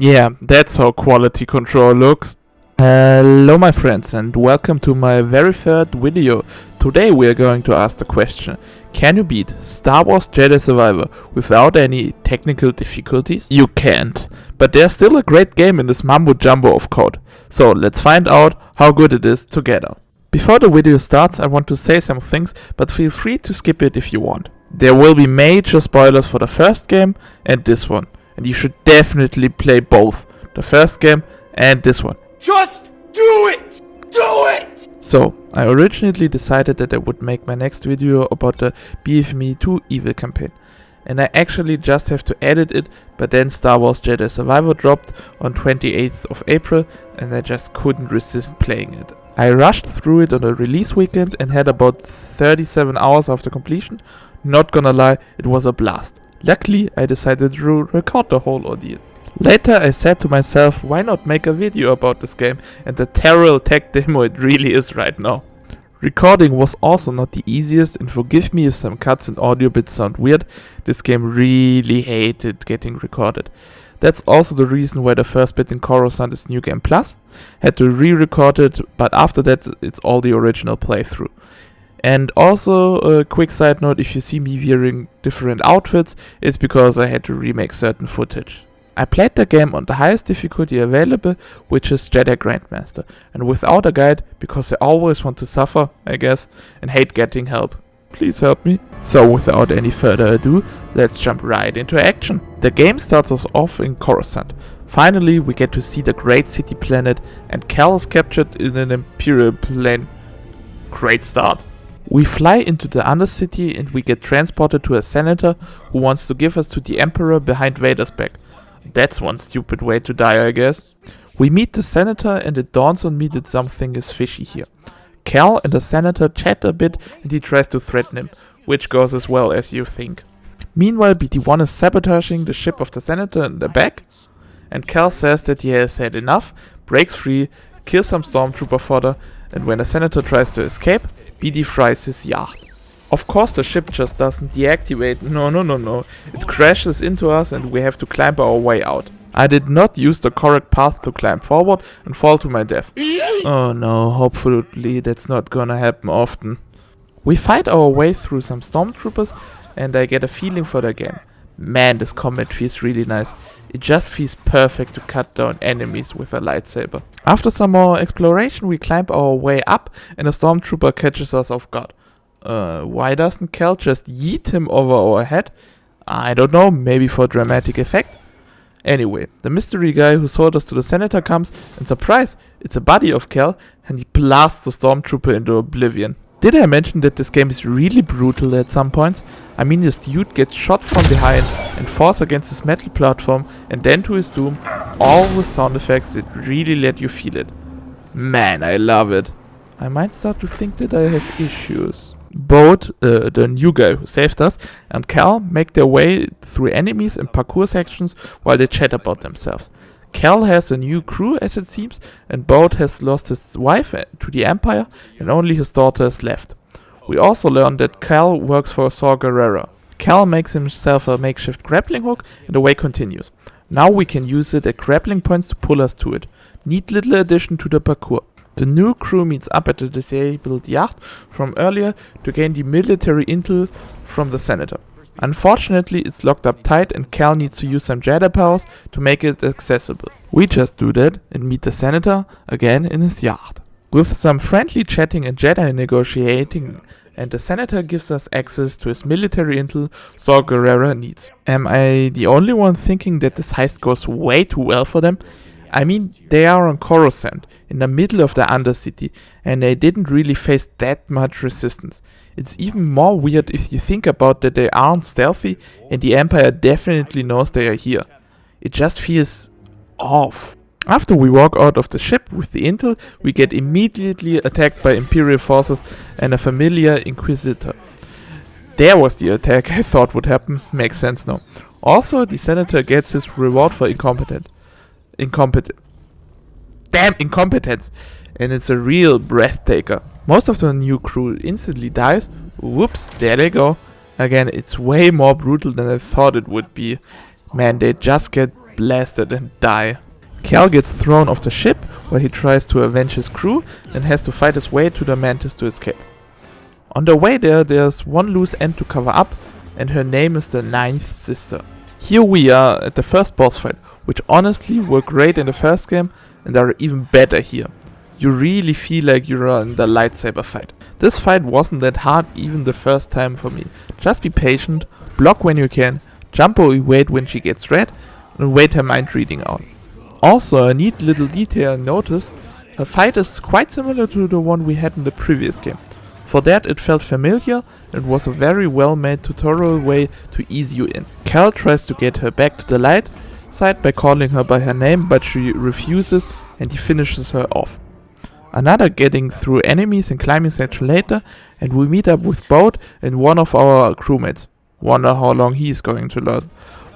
Yeah, that's how quality control looks. Hello my friends and welcome to my very third video. Today we are going to ask the question: can you beat Star Wars Jedi Survivor without any technical difficulties? You can't, but there's still a great game in this mumbo jumbo of code. So let's find out how good it is together. Before the video starts, I want to say some things, but feel free to skip it if you want. There will be major spoilers for the first game and this one, and you should definitely play both, the first game and this one. Just do it! Do it! So, I originally decided that I would make my next video about the BFME 2 Evil campaign, and I actually just have to edit it, but then Star Wars Jedi Survivor dropped on 28th of April and I just couldn't resist playing it. I rushed through it on a release weekend and had about 37 hours after completion. Not gonna lie, it was a blast. Luckily, I decided to record the whole ordeal. Later I said to myself, why not make a video about this game and the terrible tech demo it really is right now. Recording was also not the easiest, and forgive me if some cuts and audio bits sound weird, this game really hated getting recorded. That's also the reason why the first bit in Coruscant is New Game Plus. Had to re-record it, but after that it's all the original playthrough. And also a quick side note, if you see me wearing different outfits, it's because I had to remake certain footage. I played the game on the highest difficulty available, which is Jedi Grandmaster, and without a guide, because I always want to suffer, I guess, and hate getting help. Please help me. So without any further ado, let's jump right into action. The game starts us off in Coruscant. Finally, we get to see the great city planet, and Cal is captured in an Imperial plane. Great start. We fly into the Undercity and we get transported to a senator who wants to give us to the Emperor behind Vader's back. That's one stupid way to die, I guess. We meet the senator and it dawns on me that something is fishy here. Cal and the senator chat a bit and he tries to threaten him, which goes as well as you think. Meanwhile, BT-1 is sabotaging the ship of the senator in the back, and Cal says that he has had enough, breaks free, kills some stormtrooper fodder, and when the senator tries to escape, BD fries his yacht. Of course the ship just doesn't deactivate, no. It crashes into us and we have to climb our way out. I did not use the correct path to climb forward and fall to my death. Oh no, hopefully that's not gonna happen often. We fight our way through some stormtroopers and I get a feeling for the game. Man, this combat feels really nice. It just feels perfect to cut down enemies with a lightsaber. After some more exploration, we climb our way up and a stormtrooper catches us off guard. Why doesn't Cal just yeet him over our head? I don't know, maybe for dramatic effect? Anyway, the mystery guy who sold us to the senator comes, and surprise, it's a buddy of Cal, and he blasts the stormtrooper into oblivion. Did I mention that this game is really brutal at some points? I mean, this dude gets shot from behind and falls against this metal platform and then to his doom, all with sound effects that really let you feel it. Man, I love it. I might start to think that I have issues. Both the new guy who saved us and Cal make their way through enemies and parkour sections while they chat about themselves. Cal has a new crew as it seems, and Boat has lost his wife to the Empire and only his daughter is left. We also learn that Cal works for Saw Gerrera. Cal makes himself a makeshift grappling hook and the way continues. Now we can use it at grappling points to pull us to it. Neat little addition to the parkour. The new crew meets up at the disabled yacht from earlier to gain the military intel from the senator. Unfortunately, it's locked up tight and Cal needs to use some Jedi powers to make it accessible. We just do that and meet the senator again in his yacht. With some friendly chatting and Jedi negotiating, and the senator gives us access to his military intel Saw Gerrera needs. Am I the only one thinking that this heist goes way too well for them? I mean, they are on Coruscant, in the middle of the Undercity, and they didn't really face that much resistance. It's even more weird if you think about that they aren't stealthy, and the Empire definitely knows they are here. It just feels off. After we walk out of the ship with the intel, we get immediately attacked by Imperial forces and a familiar Inquisitor. There was the attack I thought would happen, makes sense now. Also, the Senator gets his reward for incompetence. Damn incompetence! And it's a real breathtaker. Most of the new crew instantly dies. Whoops, there they go. Again, it's way more brutal than I thought it would be. Man, they just get blasted and die. Cal gets thrown off the ship where he tries to avenge his crew and has to fight his way to the Mantis to escape. On the way there's one loose end to cover up, and her name is the Ninth Sister. Here we are at the first boss fight, which honestly were great in the first game and are even better here. You really feel like you're in the lightsaber fight. This fight wasn't that hard even the first time for me. Just be patient, block when you can, jump or evade when she gets red, and wait her mind reading out. Also, a neat little detail I noticed, her fight is quite similar to the one we had in the previous game. For that it felt familiar and was a very well made tutorial way to ease you in. Cal tries to get her back to the light side by calling her by her name, but she refuses and he finishes her off. Another getting through enemies and climbing section later, and we meet up with Boat and one of our crewmates. Wonder how long he's going to last.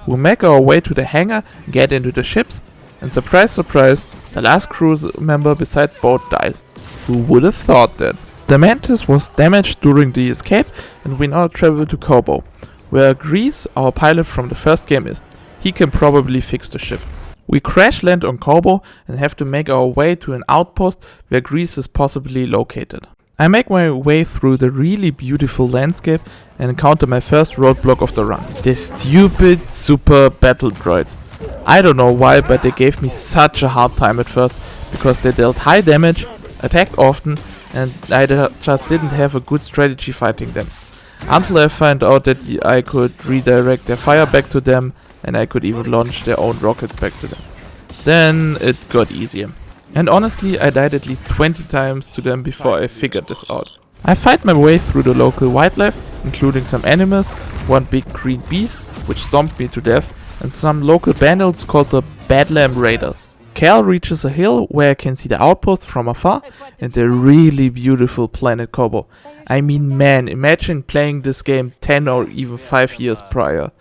We make our way to the hangar, get into the ships, and surprise surprise, the last crew member beside Boat dies. Who would have thought that? The Mantis was damaged during the escape, and we now travel to Koboh, where Greeze, our pilot from the first game, is. He can probably fix the ship. We crash land on Koboh and have to make our way to an outpost where Greeze is possibly located. I make my way through the really beautiful landscape and encounter my first roadblock of the run. The stupid super battle droids. I don't know why, but they gave me such a hard time at first, because they dealt high damage, attacked often, and I just didn't have a good strategy fighting them. Until I found out that I could redirect their fire back to them, and I could even launch their own rockets back to them. Then it got easier. And honestly, I died at least 20 times to them before I figured this out. I fight my way through the local wildlife, including some animals, one big green beast, which stomped me to death, and some local bandits called the Badlam Raiders. Cal reaches a hill where I can see the outpost from afar and the really beautiful planet Koboh. I mean, man, imagine playing this game 10 or even 5 years prior.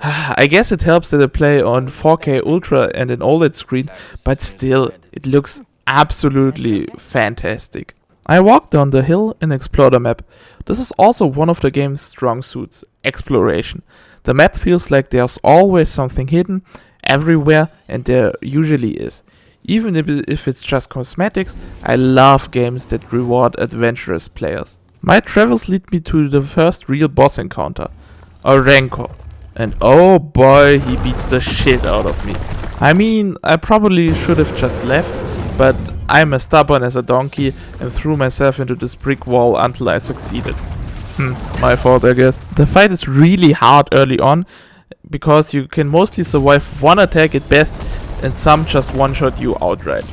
I guess it helps that I play on 4K Ultra and an OLED screen, but still, it looks absolutely fantastic. I walk down the hill and explore the map. This is also one of the game's strong suits, exploration. The map feels like there's always something hidden everywhere, and there usually is. Even if it's just cosmetics, I love games that reward adventurous players. My travels lead me to the first real boss encounter, a Rancor. And oh boy, he beats the shit out of me. I mean, I probably should have just left, but I'm as stubborn as a donkey and threw myself into this brick wall until I succeeded. My fault, I guess. The fight is really hard early on, because you can mostly survive one attack at best, and some just one-shot you outright.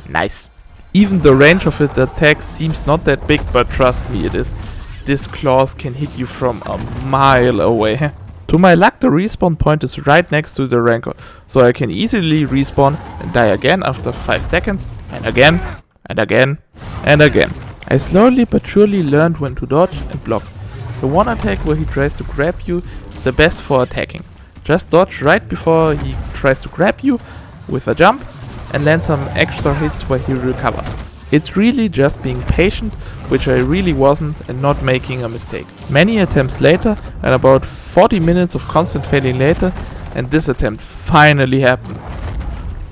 Nice. Even the range of its attack seems not that big, but trust me, it is. This claws can hit you from a mile away. To my luck, the respawn point is right next to the Rancor, so I can easily respawn and die again after 5 seconds, and again, and again, and again. I slowly but surely learned when to dodge and block. The one attack where he tries to grab you is the best for attacking. Just dodge right before he tries to grab you with a jump and land some extra hits where he recovers. It's really just being patient, which I really wasn't, and not making a mistake. Many attempts later, and about 40 minutes of constant failing later, and this attempt finally happened.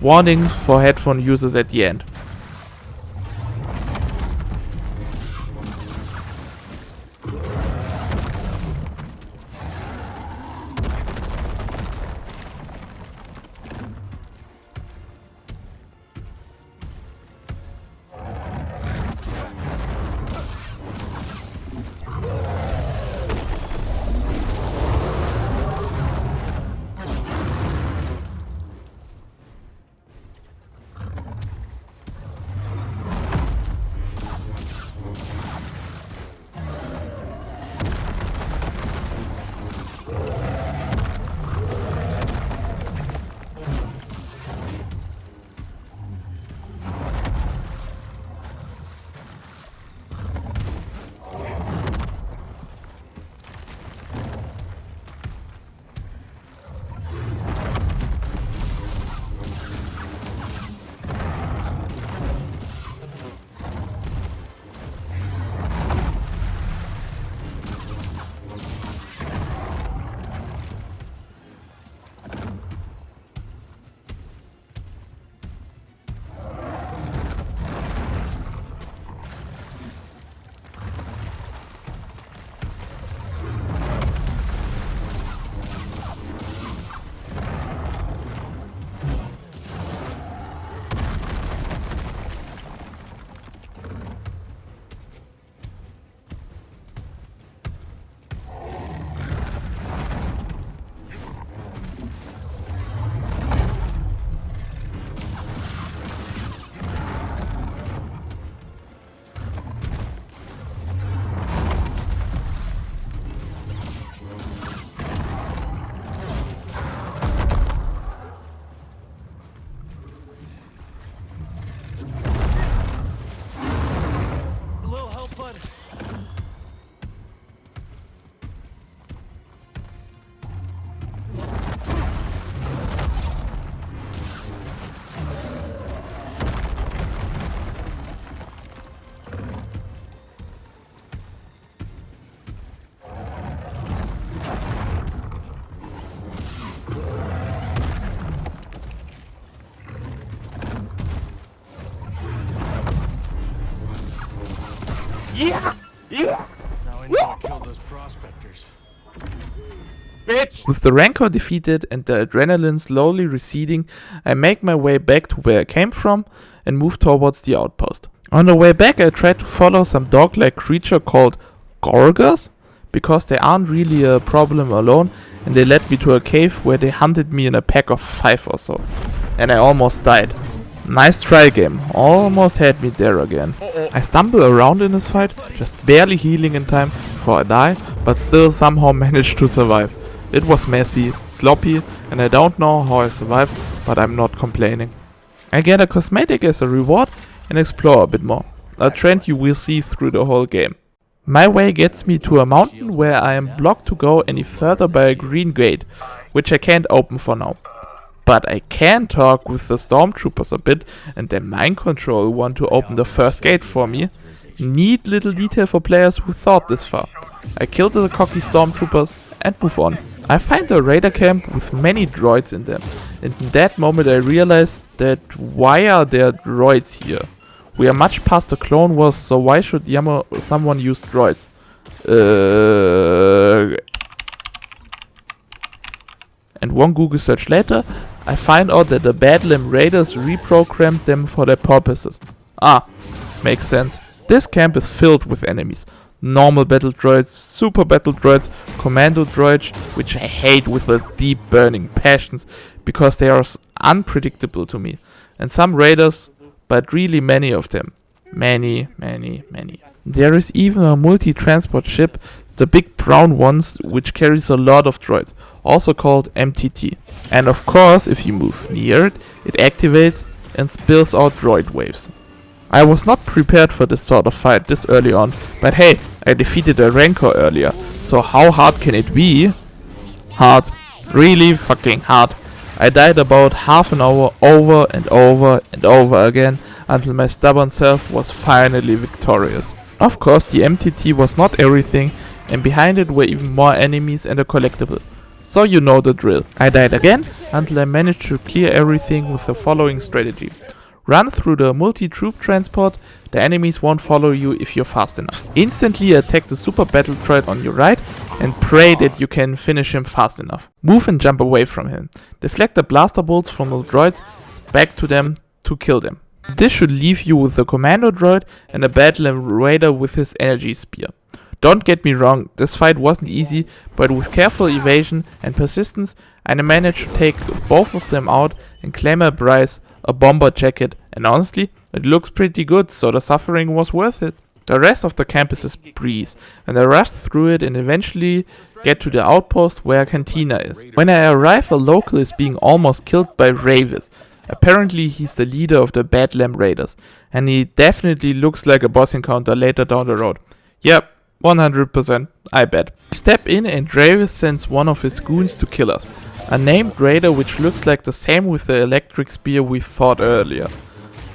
Warning for headphone users at the end. Now I know I killed those prospectors. Bitch! With the Rancor defeated and the adrenaline slowly receding, I make my way back to where I came from and move towards the outpost. On the way back I try to follow some dog-like creature called Gorgas, because they aren't really a problem alone, and they led me to a cave where they hunted me in a pack of 5 or so. And I almost died. Nice try, game. Almost had me there again. I stumble around in this fight, just barely healing in time before I die, but still somehow managed to survive. It was messy, sloppy, and I don't know how I survived, but I'm not complaining. I get a cosmetic as a reward and explore a bit more, a trend you will see through the whole game. My way gets me to a mountain where I am blocked to go any further by a green gate, which I can't open for now. But I can talk with the stormtroopers a bit, and their mind control want to open the first gate for me. Neat little detail for players who thought this far. I kill the cocky stormtroopers and move on. I find a raider camp with many droids in them, and in that moment I realized that why are there droids here? We are much past the Clone Wars, so why should someone use droids? And one Google search later, I find out that the Badlam Raiders reprogrammed them for their purposes. Ah, makes sense. This camp is filled with enemies. Normal battle droids, super battle droids, commando droids, which I hate with a deep burning passions, because they are unpredictable to me. And some raiders, but really many of them. Many. There is even a multi-transport ship, the big brown ones, which carries a lot of droids, also called MTT. And of course, if you move near it, it activates and spills out droid waves. I was not prepared for this sort of fight this early on, but hey, I defeated a Rancor earlier, so how hard can it be? Hard. Really fucking hard. I died about half an hour over and over and over again until my stubborn self was finally victorious. Of course, the MTT was not everything, and behind it were even more enemies and a collectible. So you know the drill. I died again until I managed to clear everything with the following strategy. Run through the multi-troop transport, the enemies won't follow you if you're fast enough. Instantly attack the super battle droid on your right and pray that you can finish him fast enough. Move and jump away from him. Deflect the blaster bolts from the droids back to them to kill them. This should leave you with a commando droid and a Badlam Raider with his energy spear. Don't get me wrong, this fight wasn't easy, but with careful evasion and persistence I managed to take both of them out and claim a prize, a bomber jacket, and honestly, it looks pretty good, so the suffering was worth it. The rest of the campus is breeze, and I rush through it and eventually get to the outpost where a cantina is. When I arrive, a local is being almost killed by Rayvis. Apparently he's the leader of the Badlam Raiders, and he definitely looks like a boss encounter later down the road. Yep, 100%, I bet. Step in and Rayvis sends one of his goons to kill us. A named raider which looks like the same with the electric spear we fought earlier.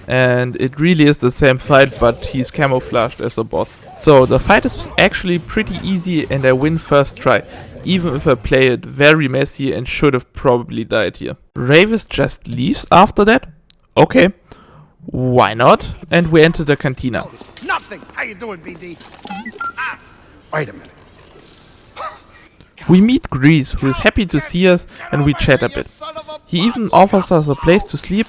And it really is the same fight, but he's camouflaged as a boss. So the fight is actually pretty easy and I win first try, even if I play it very messy and should have probably died here. Rayvis just leaves after that? Okay, why not? And we enter the cantina. Nothing! How you doing, BD? Wait a minute. We meet Greeze, who is happy to see us, and we chat a bit. He even offers us a place to sleep,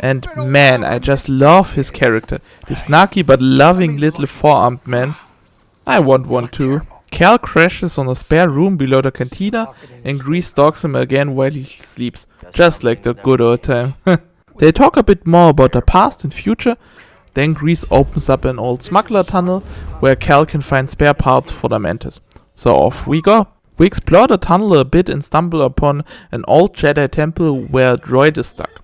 and man, I just love his character. This snarky but loving little four-armed man. I want one too. Cal crashes on a spare room below the cantina, and Greeze stalks him again while he sleeps, just like the good old time. They talk a bit more about the past and future, then Greeze opens up an old smuggler tunnel, where Cal can find spare parts for the Mantis. So off we go. We explore the tunnel a bit and stumble upon an old Jedi temple where a droid is stuck.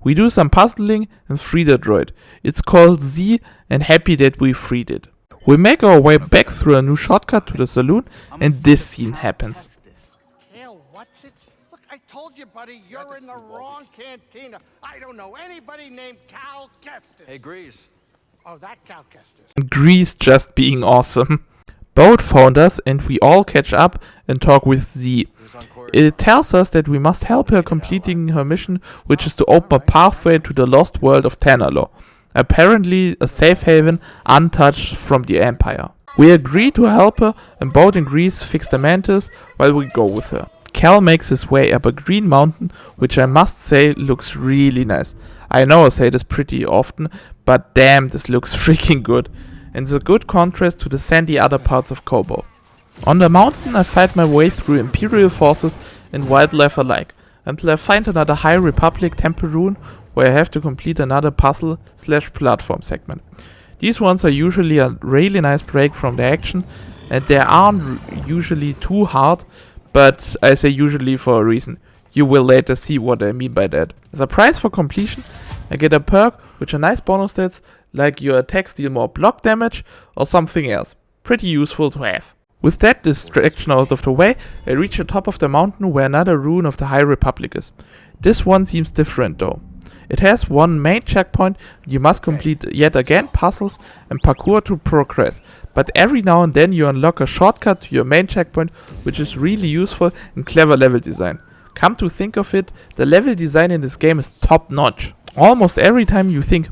We do some puzzling and free the droid. It's called Z, and happy that we freed it. We make our way back through a new shortcut to the saloon, and this scene happens. Cal, what's it? Look, I told you, buddy, you're in the wrong cantina. I don't know anybody named Cal Kestis. Hey, Greeze. Oh, that Cal Kestis. Greeze just being awesome. Boat found us and we all catch up and talk with Z. It tells us that we must help her completing her mission, which is to open a pathway to the lost world of Tanalor. apparently a safe haven untouched from the Empire. We agree to help her and both in Greece fix the mantis while we go with her. Cal makes his way up a green mountain, which I must say looks really nice. I know I say this pretty often, but damn, this looks freaking good. And it's a good contrast to the sandy other parts of Koboh. On the mountain I fight my way through Imperial forces and wildlife alike, until I find another High Republic temple rune where I have to complete another puzzle/platform segment. These ones are usually a really nice break from the action, and they aren't usually too hard, but I say usually for a reason. You will later see what I mean by that. As a prize for completion, I get a perk which are nice bonus stats, like your attacks deal more block damage or something else. Pretty useful to have. With that distraction out of the way, I reach the top of the mountain where another rune of the High Republic is. This one seems different though. It has one main checkpoint, you must complete yet again puzzles and parkour to progress, but every now and then you unlock a shortcut to your main checkpoint, which is really useful and clever level design. Come to think of it, the level design in this game is top notch. Almost every time you think,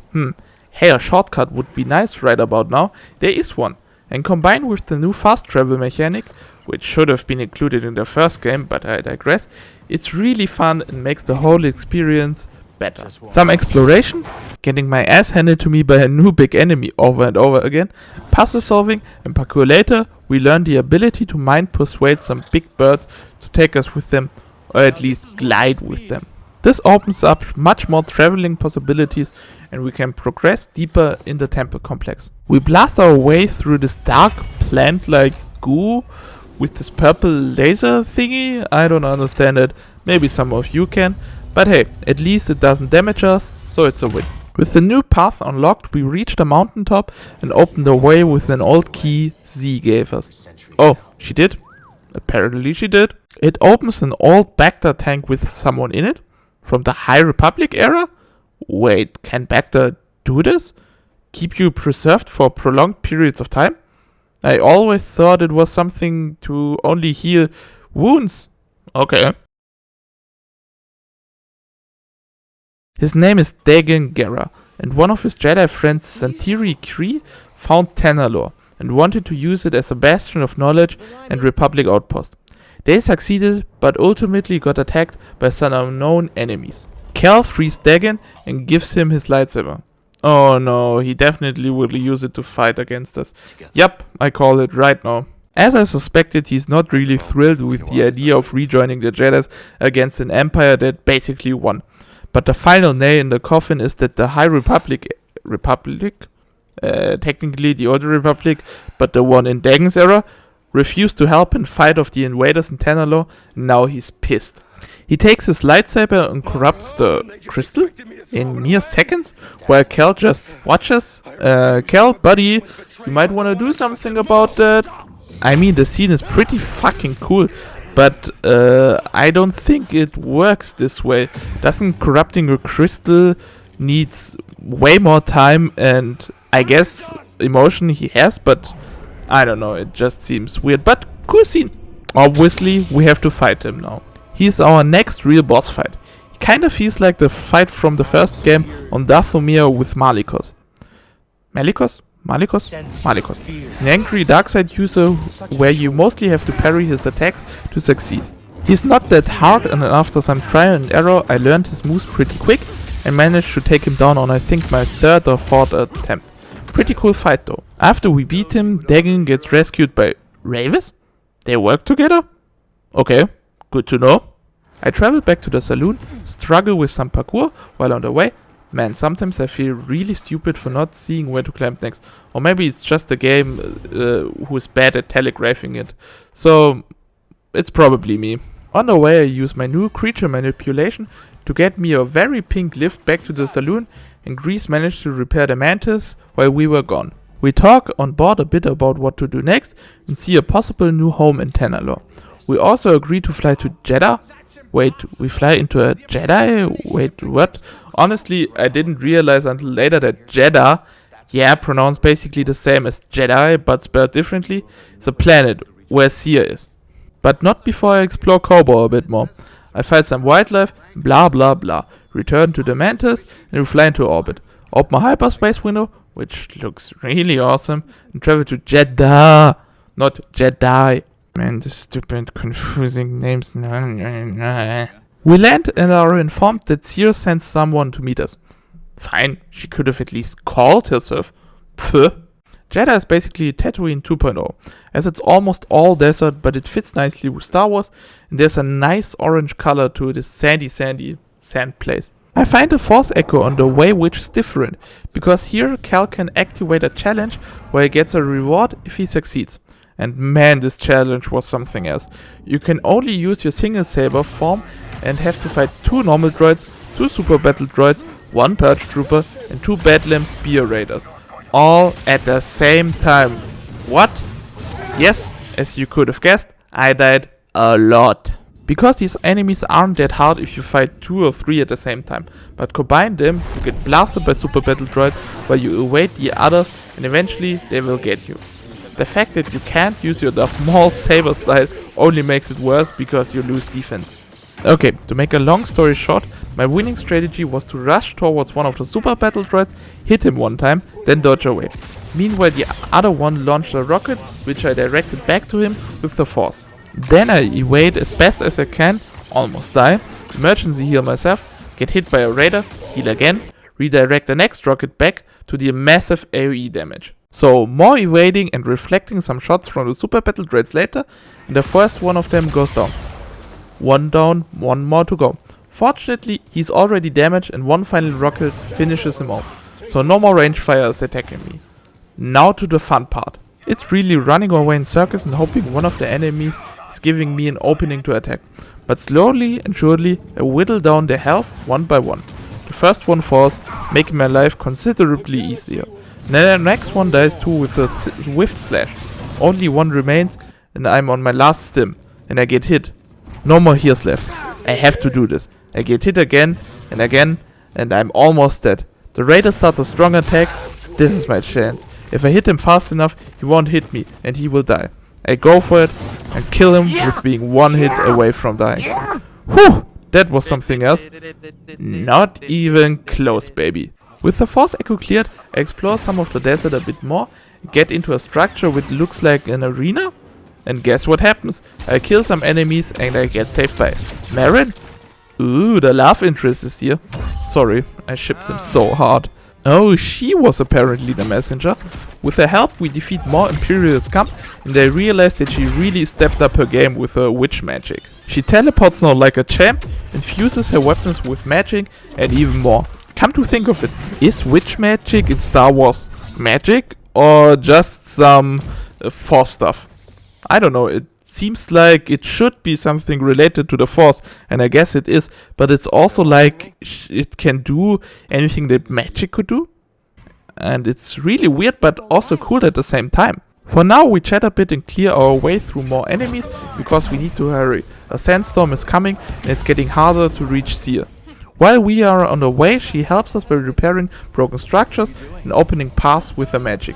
hey, a shortcut would be nice right about now, there is one. And combined with the new fast travel mechanic, which should have been included in the first game, but I digress, it's really fun and makes the whole experience better. Some exploration, getting my ass handed to me by a new big enemy over and over again, puzzle solving, and parkour later, we learn the ability to mind persuade some big birds to take us with them, or at least glide with them. This opens up much more traveling possibilities and we can progress deeper in the temple complex. We blast our way through this dark plant-like goo with this purple laser thingy. I don't understand it, maybe some of you can, but hey, at least it doesn't damage us, so it's a win. With the new path unlocked, we reach the mountaintop and open the way with an old key Z gave us. Oh, she did? Apparently she did. It opens an old Bacta tank with someone in it? From the High Republic era? Wait, can Bacta do this? Keep you preserved for prolonged periods of time? I always thought it was something to only heal wounds. Okay. His name is Dagan, and one of his Jedi friends, Santiri Kree, found Tanalorr and wanted to use it as a bastion of knowledge and Republic outpost. They succeeded, but ultimately got attacked by some unknown enemies. Cal frees Dagan and gives him his lightsaber. Oh no, he definitely will use it to fight against us. Yup, I call it right now. As I suspected, he's not really thrilled with the idea of rejoining the Jedis against an empire that basically won. But the final nail in the coffin is that the High Republic, technically the Old Republic, but the one in Dagan's era, refused to help and fight off the invaders in Tanalorr, and now he's pissed. He takes his lightsaber and corrupts the crystal in mere seconds, while Cal just watches. Cal, buddy, you might want to do something about that. I mean, the scene is pretty fucking cool, but I don't think it works this way. Doesn't corrupting a crystal needs way more time and I guess emotion he has, but I don't know, it just seems weird, but cool scene. Obviously, we have to fight him now. He's our next real boss fight. He kinda feels like the fight from the first game on Dathomir with Malicos. Malicos? An angry darkside user where you mostly have to parry his attacks to succeed. He's not that hard, and after some trial and error I learned his moves pretty quick and managed to take him down on I think my third or fourth attempt. Pretty cool fight though. After we beat him, Dagan gets rescued by Rayvis? They work together? Okay, good to know. I travel back to the saloon, struggle with some parkour while on the way. Man, sometimes I feel really stupid for not seeing where to climb next. Or maybe it's just the game who is bad at telegraphing it. So, it's probably me. On the way I use my new creature manipulation to get me a very pink lift back to the saloon, and Greeze managed to repair the mantis while we were gone. We talk on board a bit about what to do next and see a possible new home in Tanalorr. We also agree to fly to Jedha. Wait, we fly into a Jedi? Wait, what? Honestly, I didn't realize until later that Jedha, pronounced basically the same as Jedi but spelled differently, is a planet where Cere is. But not before I explore Koboh a bit more. I fight some wildlife, blah blah blah, return to the mantis and we fly into orbit. open a hyperspace window, which looks really awesome, and travel to Jedha, not Jedi. Man, the stupid, confusing names. We land and are informed that Cere sent someone to meet us. Fine, she could have at least called herself. Pfft. Jedha is basically Tatooine 2.0, as it's almost all desert, but it fits nicely with Star Wars, and there's a nice orange color to this sandy sand place. I find a Force Echo on the way, which is different, because here Cal can activate a challenge where he gets a reward if he succeeds. And man, this challenge was something else. You can only use your single saber form and have to fight 2 normal droids, 2 super battle droids, 1 purge trooper, and 2 Badlands spear raiders. All at the same time. What? Yes, as you could have guessed, I died a lot. Because these enemies aren't that hard if you fight 2 or 3 at the same time, but combine them, you get blasted by super battle droids while you evade the others, and eventually they will get you. The fact that you can't use your Darth Maul saber style only makes it worse because you lose defense. Okay, to make a long story short, my winning strategy was to rush towards one of the super battle droids, hit him one time, then dodge away. Meanwhile the other one launched a rocket, which I directed back to him with the force. Then I evade as best as I can, almost die, emergency heal myself, get hit by a raider, heal again, redirect the next rocket back to deal massive AoE damage. So more evading and reflecting some shots from the super battle droids later, and the first one of them goes down. One down, one more to go. Fortunately, he's already damaged and one final rocket finishes him off, so no more range fire is attacking me. Now to the fun part. It's really running away in circles and hoping one of the enemies is giving me an opening to attack. But slowly and surely I whittle down their health one by one. The first one falls, making my life considerably easier. Then the next one dies too with a swift slash. Only one remains and I'm on my last stim and I get hit. No more heals left. I have to do this. I get hit again and I'm almost dead. The raider starts a strong attack. This is my chance. If I hit him fast enough, he won't hit me and he will die. I go for it and kill him with being one hit away from dying. Whew! That was something else. Not even close, baby. With the Force Echo cleared, I explore some of the desert a bit more, get into a structure which looks like an arena, and guess what happens? I kill some enemies and I get saved by Meerin. Ooh, the love interest is here. Sorry, I shipped him so hard. Oh, she was apparently the messenger. With her help, we defeat more Imperial scum, and I realized that she really stepped up her game with her witch magic. She teleports now like a champ, infuses her weapons with magic, and even more. Come to think of it, is witch magic in Star Wars magic, or just some Force stuff? I don't know, it seems like it should be something related to the Force, and I guess it is, but it's also like it can do anything that magic could do. And it's really weird, but also cool at the same time. For now, we chat a bit and clear our way through more enemies, because we need to hurry. A sandstorm is coming, and it's getting harder to reach Cere. While we are on the way, she helps us by repairing broken structures and opening paths with her magic.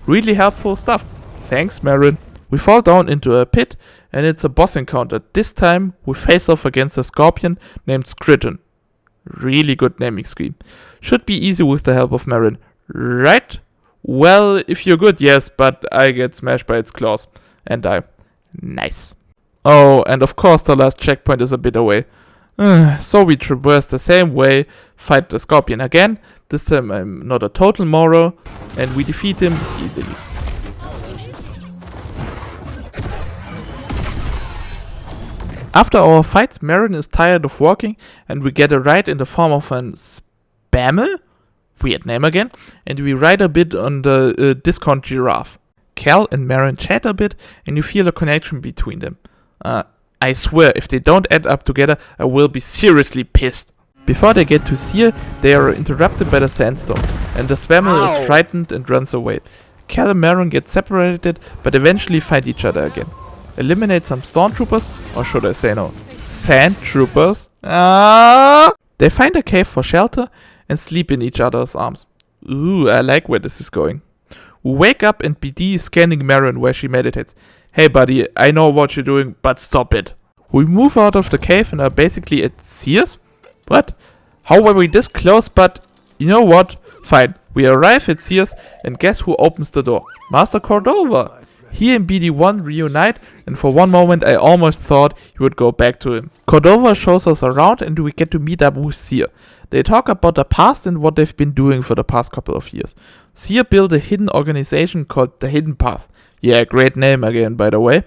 Really helpful stuff. Thanks, Meerin. We fall down into a pit, and it's a boss encounter. This time, we face off against a scorpion named Skriton. Really good naming scheme. Should be easy with the help of Meerin. Right? Well, if you're good, yes, but I get smashed by its claws. And die. Nice. Oh, and of course the last checkpoint is a bit away. So we traverse the same way, fight the scorpion again. This time I'm not a total moral, and we defeat him easily. After our fights, Meerin is tired of walking, and we get a ride in the form of an Spammel? Weird name again. And we ride a bit on the discount giraffe. Cal and Meerin chat a bit, and you feel a connection between them. I swear, if they don't add up together, I will be seriously pissed. Before they get to Cere, they are interrupted by the sandstorm, and the Spammel is frightened and runs away. Cal and Meerin get separated, but eventually find each other again. Eliminate some stormtroopers, or should I say no, sandtroopers. They find a cave for shelter and sleep in each other's arms. Ooh, I like where this is going. We wake up and BD is scanning Meerin where she meditates. Hey buddy, I know what you're doing, but stop it. We move out of the cave and are basically at Cere's? What? How were we this close, but... You know what? Fine. We arrive at Cere's, and guess who opens the door? Master Cordova. He and BD1 reunite, and for one moment I almost thought he would go back to him. Cordova shows us around, and we get to meet up with Cere. They talk about the past and what they've been doing for the past couple of years. Cere built a hidden organization called the Hidden Path. Yeah, great name again, by the way.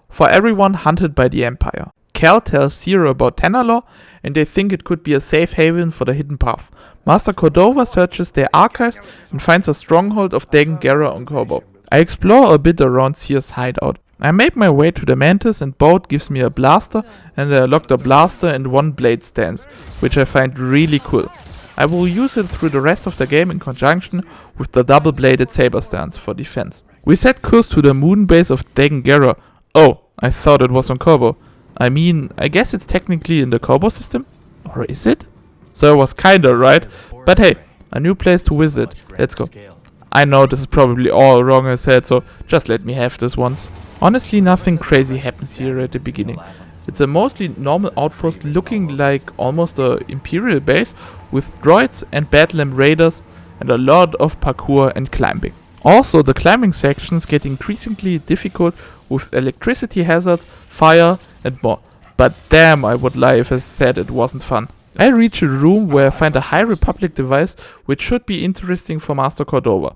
For everyone hunted by the Empire. Cal tells Cere about Tenalor, and they think it could be a safe haven for the Hidden Path. Master Cordova searches their archives and finds a stronghold of Dagan on Koboh. I explore a bit around Cere's hideout. I make my way to the Mantis, and Boat gives me a blaster, and I unlock the blaster and one blade stance, which I find really cool. I will use it through the rest of the game in conjunction with the double-bladed saber stance for defense. We set course to the moon base of Dagan. Oh, I thought it was on Koboh. I mean, I guess it's technically in the Koboh system? Or is it? So I was kinda right, but hey, a new place to visit. Let's go. I know this is probably all wrong I said, so just let me have this once. Honestly, nothing crazy happens here at the beginning. It's a mostly normal outpost looking like almost a Imperial base with droids and Badlam raiders and a lot of parkour and climbing. Also, the climbing sections get increasingly difficult with electricity hazards, fire and more. But damn, I would lie if I said it wasn't fun. I reach a room where I find a High Republic device which should be interesting for Master Cordova.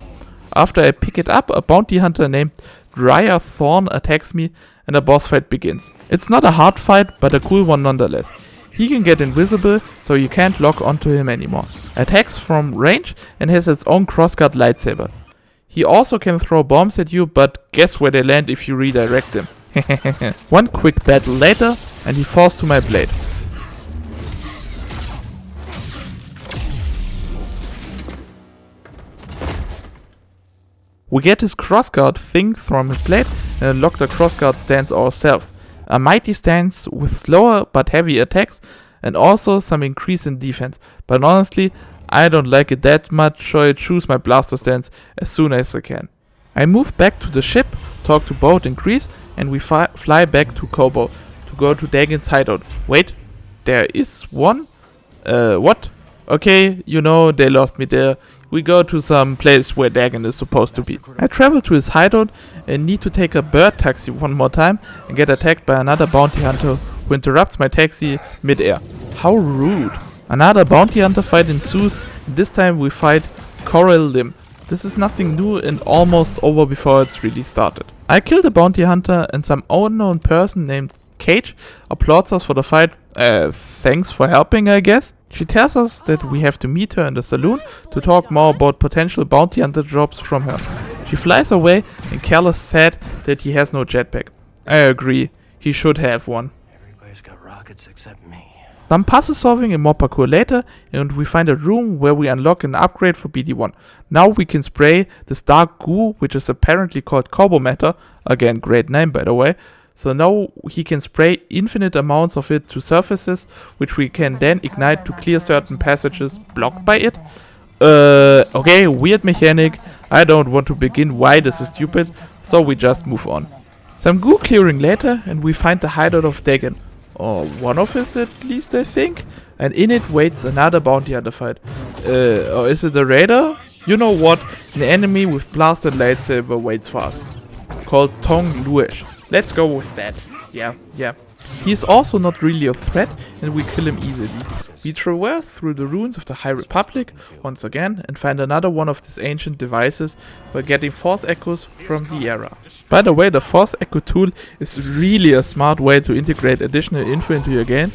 After I pick it up, a bounty hunter named Dryer Thorn attacks me and a boss fight begins. It's not a hard fight, but a cool one nonetheless. He can get invisible, so you can't lock onto him anymore. Attacks from range and has its own crossguard lightsaber. He also can throw bombs at you, but guess where they land if you redirect him. One quick battle later and he falls to my blade. We get his crossguard thing from his blade and unlock the crossguard stance ourselves. A mighty stance with slower but heavy attacks and also some increase in defense. But honestly, I don't like it that much, so I choose my blaster stance as soon as I can. I move back to the ship, talk to Boat and Greeze, and we fly back to Koboh to go to Dagan's hideout. Wait, there is one? What? Okay, you know, they lost me there. We go to some place where Dagan is supposed to be. I travel to his hideout and need to take a bird taxi one more time and get attacked by another bounty hunter who interrupts my taxi mid-air. How rude. Another bounty hunter fight ensues, and this time we fight Coral Lim. This is nothing new and almost over before it's really started. I kill the bounty hunter and some unknown person named Cage applauds us for the fight. Thanks for helping, I guess. She tells us that we have to meet her in the saloon to talk more about potential bounty hunter jobs from her. She flies away and Cal is sad that he has no jetpack. I agree, he should have one. Everybody's got rockets except me. Some puzzle solving and more parkour later, and we find a room where we unlock an upgrade for BD1. Now we can spray this dark goo, which is apparently called Koboh matter. Again, great name by the way. So now he can spray infinite amounts of it to surfaces, which we can then ignite to clear certain passages blocked by it. Okay, weird mechanic. I don't want to begin why this is stupid, so we just move on. Some goo clearing later, and we find the hideout of Dagan. Or one of us at least, I think. And in it waits another bounty hunter fight. Or is it a raider? You know what? An enemy with blasted lightsaber waits for us. Called Tong Luesh. Let's go with that. Yeah. He is also not really a threat, and we kill him easily. We traverse through the ruins of the High Republic once again and find another one of these ancient devices while getting Force Echoes from the era. By the way, the Force Echo tool is really a smart way to integrate additional info into your game,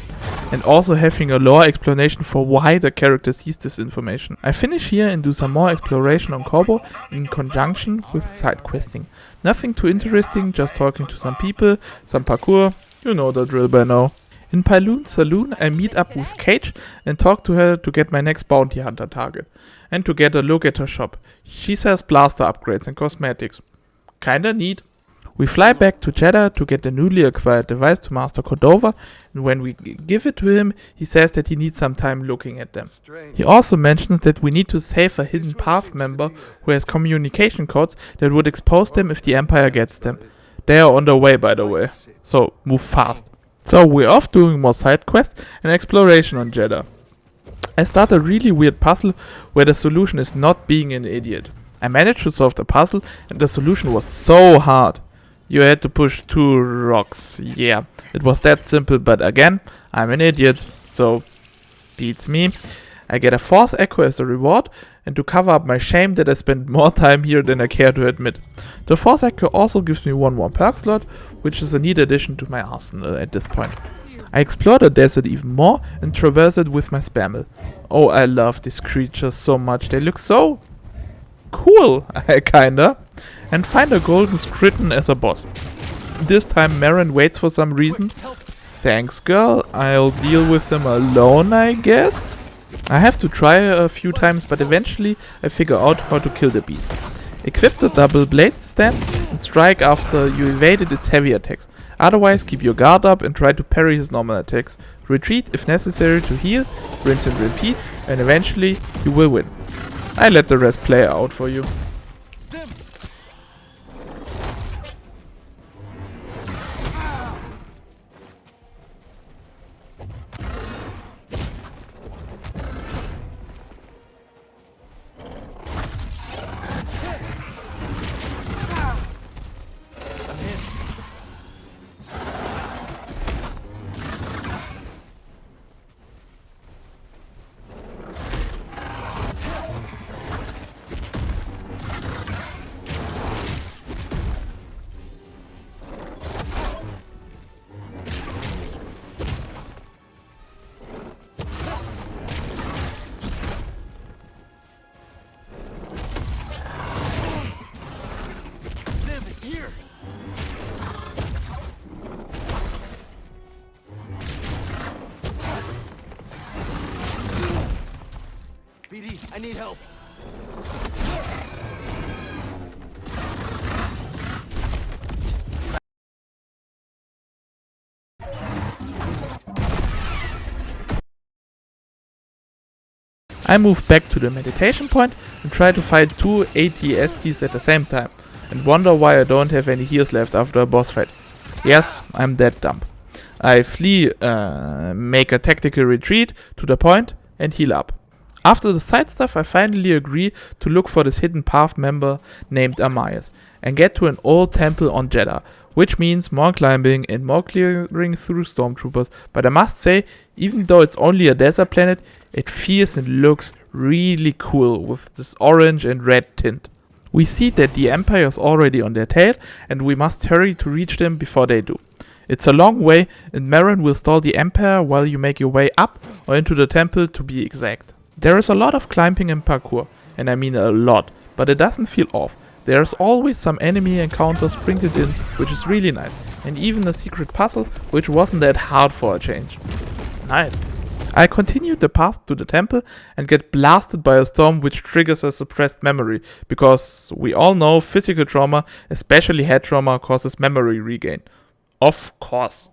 and also having a lore explanation for why the character sees this information. I finish here and do some more exploration on Koboh in conjunction with side questing. Nothing too interesting, just talking to some people, some parkour, you know the drill by now. In Pyloon's saloon, I meet up with Cage and talk to her to get my next bounty hunter target, and to get a look at her shop. She sells blaster upgrades and cosmetics. Kinda neat. We fly back to Jedha to get the newly acquired device to Master Cordova, and when we give it to him, he says that he needs some time looking at them. He also mentions that we need to save a Hidden Path member who has communication codes that would expose them if the Empire gets them. They are on their way, by the way, so move fast. So we're off doing more side quests and exploration on Jedha. I start a really weird puzzle where the solution is not being an idiot. I managed to solve the puzzle and the solution was so hard. You had to push 2 rocks. Yeah, it was that simple, but again, I'm an idiot, so beats me. I get a Force Echo as a reward, and to cover up my shame that I spent more time here than I care to admit. The Force Echo also gives me 1 more perk slot, which is a neat addition to my arsenal at this point. I explore the desert even more and traverse it with my spammel. Oh, I love these creatures so much, they look so cool, kinda. And find a golden Skriton as a boss. This time Meyen waits for some reason. Thanks girl, I'll deal with him alone I guess? I have to try a few times, but eventually I figure out how to kill the beast. Equip the double blade stance and strike after you evaded its heavy attacks. Otherwise keep your guard up and try to parry his normal attacks. Retreat if necessary to heal, rinse and repeat, and eventually you will win. I let the rest play out for you. I need help. I move back to the meditation point and try to fight 2 ATSTs at the same time and wonder why I don't have any heals left after a boss fight. Yes, I'm that dumb. I flee, make a tactical retreat to the point and heal up. After the side stuff, I finally agree to look for this hidden path member named Armias and get to an old temple on Jedha, which means more climbing and more clearing through stormtroopers, but I must say, even though it's only a desert planet, it feels and looks really cool with this orange and red tint. We see that the Empire is already on their tail and we must hurry to reach them before they do. It's a long way and Meerin will stall the Empire while you make your way up or into the temple to be exact. There is a lot of climbing and parkour, and I mean a lot, but it doesn't feel off. There's always some enemy encounters sprinkled in, which is really nice, and even a secret puzzle, which wasn't that hard for a change. Nice. I continue the path to the temple and get blasted by a storm which triggers a suppressed memory, because we all know physical trauma, especially head trauma, causes memory regain. Of course.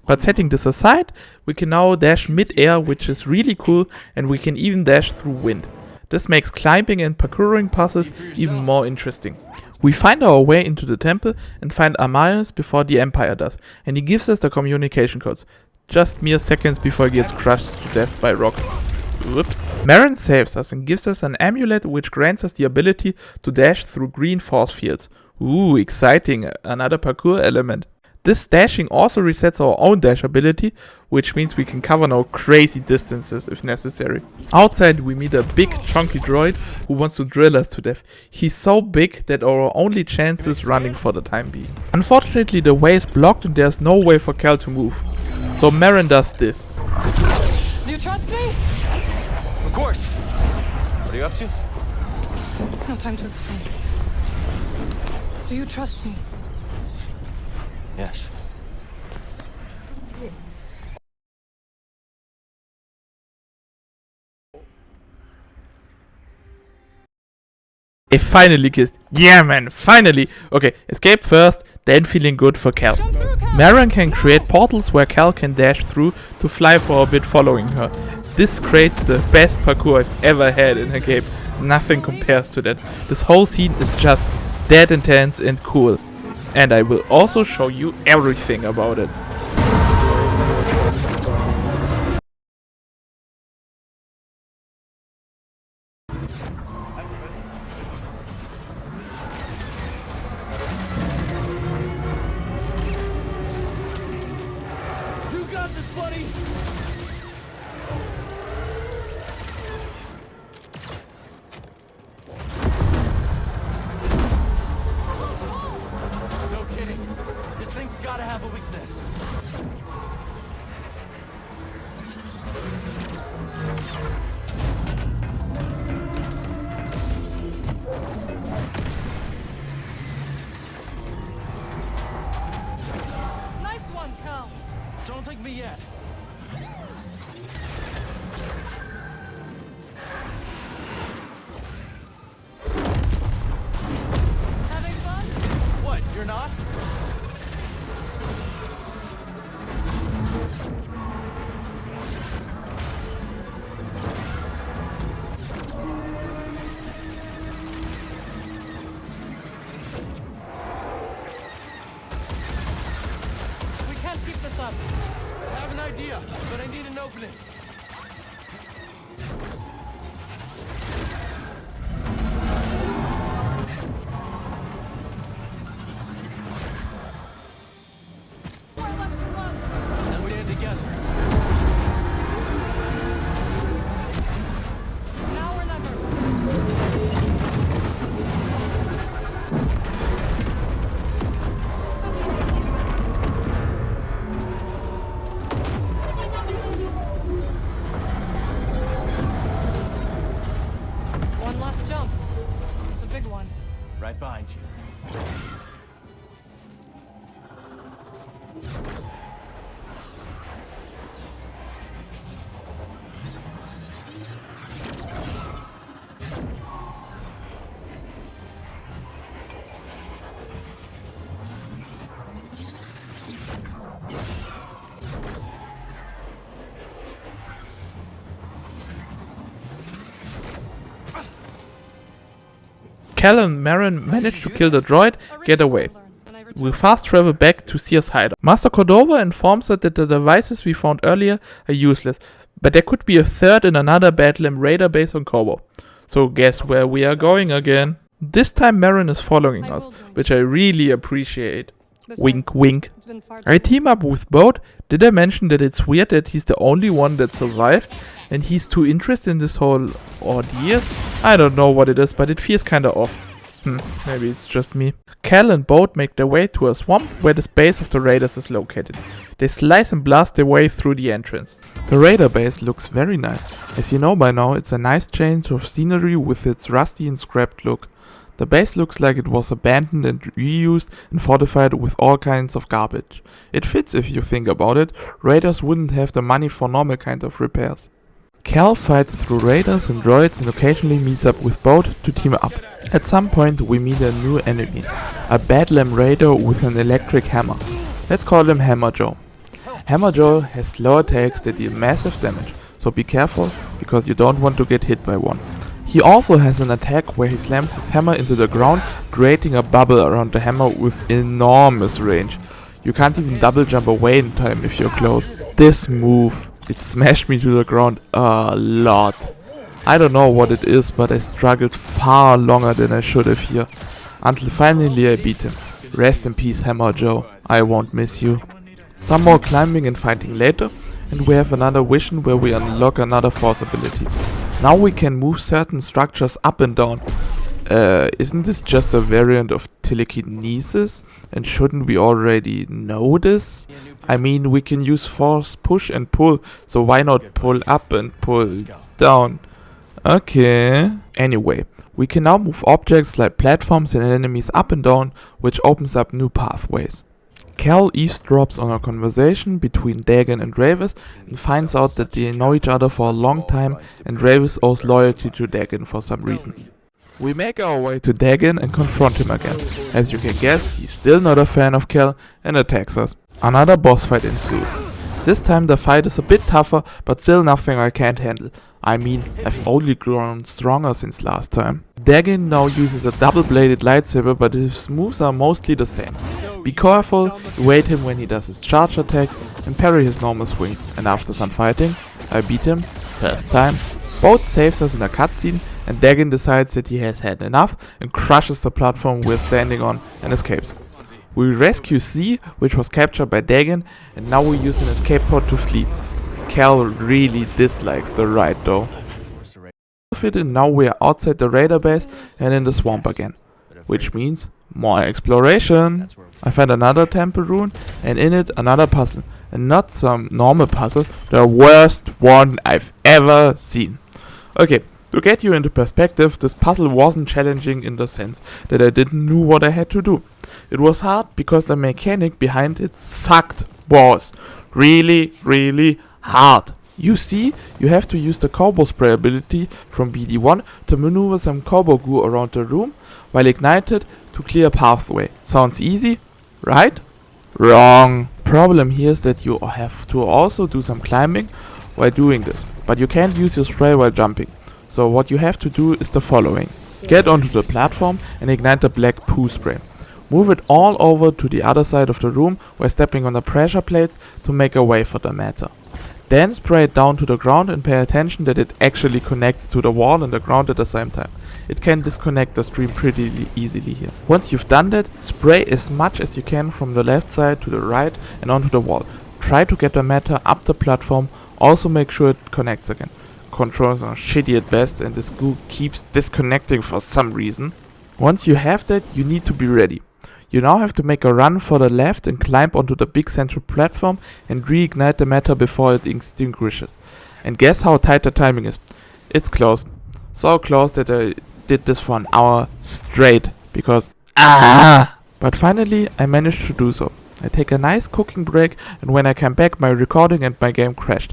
But setting this aside, we can now dash mid-air, which is really cool, and we can even dash through wind. This makes climbing and parkouring puzzles even more interesting. We find our way into the temple and find Armias before the Empire does, and he gives us the communication codes, just mere seconds before he gets crushed to death by rock. Whoops. Meyen saves us and gives us an amulet which grants us the ability to dash through green force fields. Ooh, exciting, another parkour element. This dashing also resets our own dash ability, which means we can cover now crazy distances if necessary. Outside we meet a big chunky droid who wants to drill us to death. He's so big that our only chance is running for the time being. Unfortunately the way is blocked and there's no way for Kle to move. So Meyen does this. Do you trust me? Of course. What are you up to? No time to explain. Do you trust me? Yes. They finally kissed. Yeah man, finally! Okay, escape first, then feeling good for Kle. Meyen can create portals where Kle can dash through to fly for a bit following her. This creates the best parkour I've ever had in a game. Nothing compares to that. This whole scene is just that intense and cool. And I will also show you everything about it. have a weakness. Nice one, Cal. Don't think me yet. Having fun? What, you're not? We can't keep this up. I have an idea, but I need an opening. More left to run. Then we stand together. Now or never. One last jump. It's a big one. Right behind you. Cal and Meyen manage to kill the droid, get away. We fast travel back to Cere's hideout. Master Cordova informs us that the devices we found earlier are useless, but there could be a third in another Battleam Raider base on Koboh. So guess where we are going again? This time Meyen is following us, which I really appreciate. Wink wink. I team up with Boat. Did I mention that it's weird that he's the only one that survived and he's too interested in this whole ordeal? I don't know what it is, but it feels kinda off. Maybe it's just me. Cal and Boat make their way to a swamp where the base of the raiders is located. They slice and blast their way through the entrance. The raider base looks very nice. As you know by now, it's a nice change of scenery with its rusty and scrapped look. The base looks like it was abandoned and reused and fortified with all kinds of garbage. It fits if you think about it. Raiders wouldn't have the money for normal kind of repairs. Cal fights through raiders and droids and occasionally meets up with Boat to team up. At some point we meet a new enemy, a Battleam Raider with an electric hammer. Let's call him Hammer Joe. Hammer Joe has slow attacks that deal massive damage, so be careful because you don't want to get hit by one. He also has an attack where he slams his hammer into the ground, creating a bubble around the hammer with enormous range. You can't even double jump away in time if you're close. This move, it smashed me to the ground a lot. I don't know what it is, but I struggled far longer than I should have here. Until finally I beat him. Rest in peace, Hammer Joe. I won't miss you. Some more climbing and fighting later, and we have another vision where we unlock another force ability. Now we can move certain structures up and down. Isn't this just a variant of telekinesis? And shouldn't we already know this? I mean, we can use force push and pull, so why not pull up and pull down? Okay. Anyway, we can now move objects like platforms and enemies up and down, which opens up new pathways. Cal eavesdrops on a conversation between Dagan and Rayvis and finds out that they know each other for a long time and Rayvis owes loyalty to Dagan for some reason. We make our way to Dagan and confront him again. As you can guess, he's still not a fan of Cal and attacks us. Another boss fight ensues. This time the fight is a bit tougher, but still nothing I can't handle. I mean, I've only grown stronger since last time. Dagan now uses a double-bladed lightsaber, but his moves are mostly the same. Be careful, evade him when he does his charge attacks, and parry his normal swings. And after some fighting, I beat him, first time. Both saves us in a cutscene, and Dagan decides that he has had enough and crushes the platform we're standing on and escapes. We rescue Cere, which was captured by Dagan, and now we use an escape pod to flee. Cal really dislikes the ride though. And now we are outside the raider base and in the swamp again. which means more exploration. I find another temple rune and in it another puzzle. And not some normal puzzle, the worst one I've ever seen. Okay, to get you into perspective, this puzzle wasn't challenging in the sense that I didn't know what I had to do. It was hard because the mechanic behind it sucked balls. Really, really hard. You see, you have to use the Koboh spray ability from BD1 to maneuver some Koboh goo around the room while ignited to clear a pathway. Sounds easy, right? Wrong. Problem here is that you have to also do some climbing while doing this, but you can't use your spray while jumping. So what you have to do is the following. Get onto the platform and ignite the black poo spray. Move it all over to the other side of the room while stepping on the pressure plates to make a way for the matter. Then spray it down to the ground and pay attention that it actually connects to the wall and the ground at the same time. It can disconnect the stream pretty easily here. Once you've done that, spray as much as you can from the left side to the right and onto the wall. Try to get the matter up the platform, also make sure it connects again. Controls are shitty at best and this goo keeps disconnecting for some reason. Once you have that, you need to be ready. You now have to make a run for the left and climb onto the big central platform and reignite the matter before it extinguishes. And guess how tight the timing is? It's close. So close that I did this for an hour straight because But finally I managed to do so. I take a nice cooking break and when I came back my recording and my game crashed.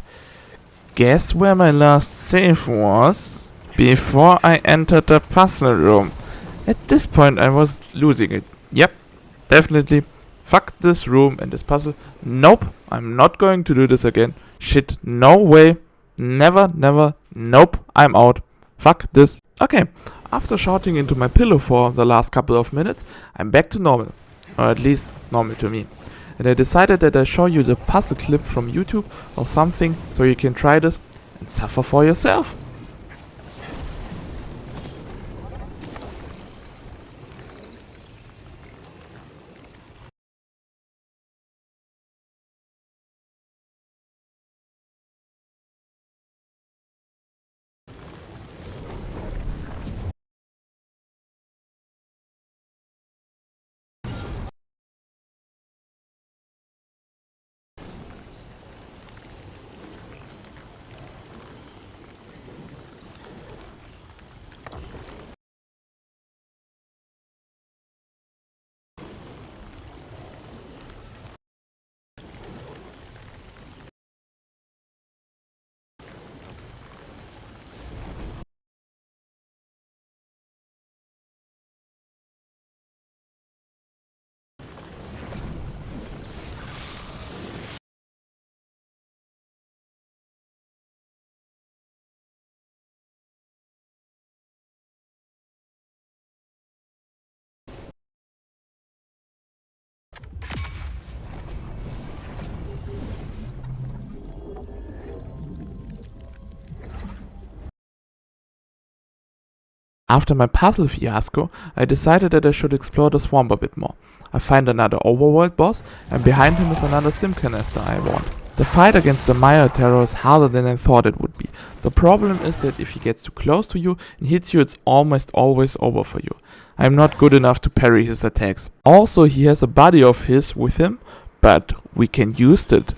Guess where my last save was? Before I entered the puzzle room. At this point I was losing it. Yep, definitely. Fuck this room and this puzzle. Nope, I'm not going to do this again. Shit, no way. Never, never. Nope, I'm out. Fuck this. Okay, after shouting into my pillow for the last couple of minutes, I'm back to normal. Or at least normal to me. And I decided that I show you the puzzle clip from YouTube or something so you can try this and suffer for yourself. After my puzzle fiasco, I decided that I should explore the swamp a bit more. I find another overworld boss, and behind him is another stim canister I want. The fight against the Mire terror is harder than I thought it would be. The problem is that if he gets too close to you and hits you, it's almost always over for you. I'm not good enough to parry his attacks. Also, he has a buddy of his with him, but we can use it.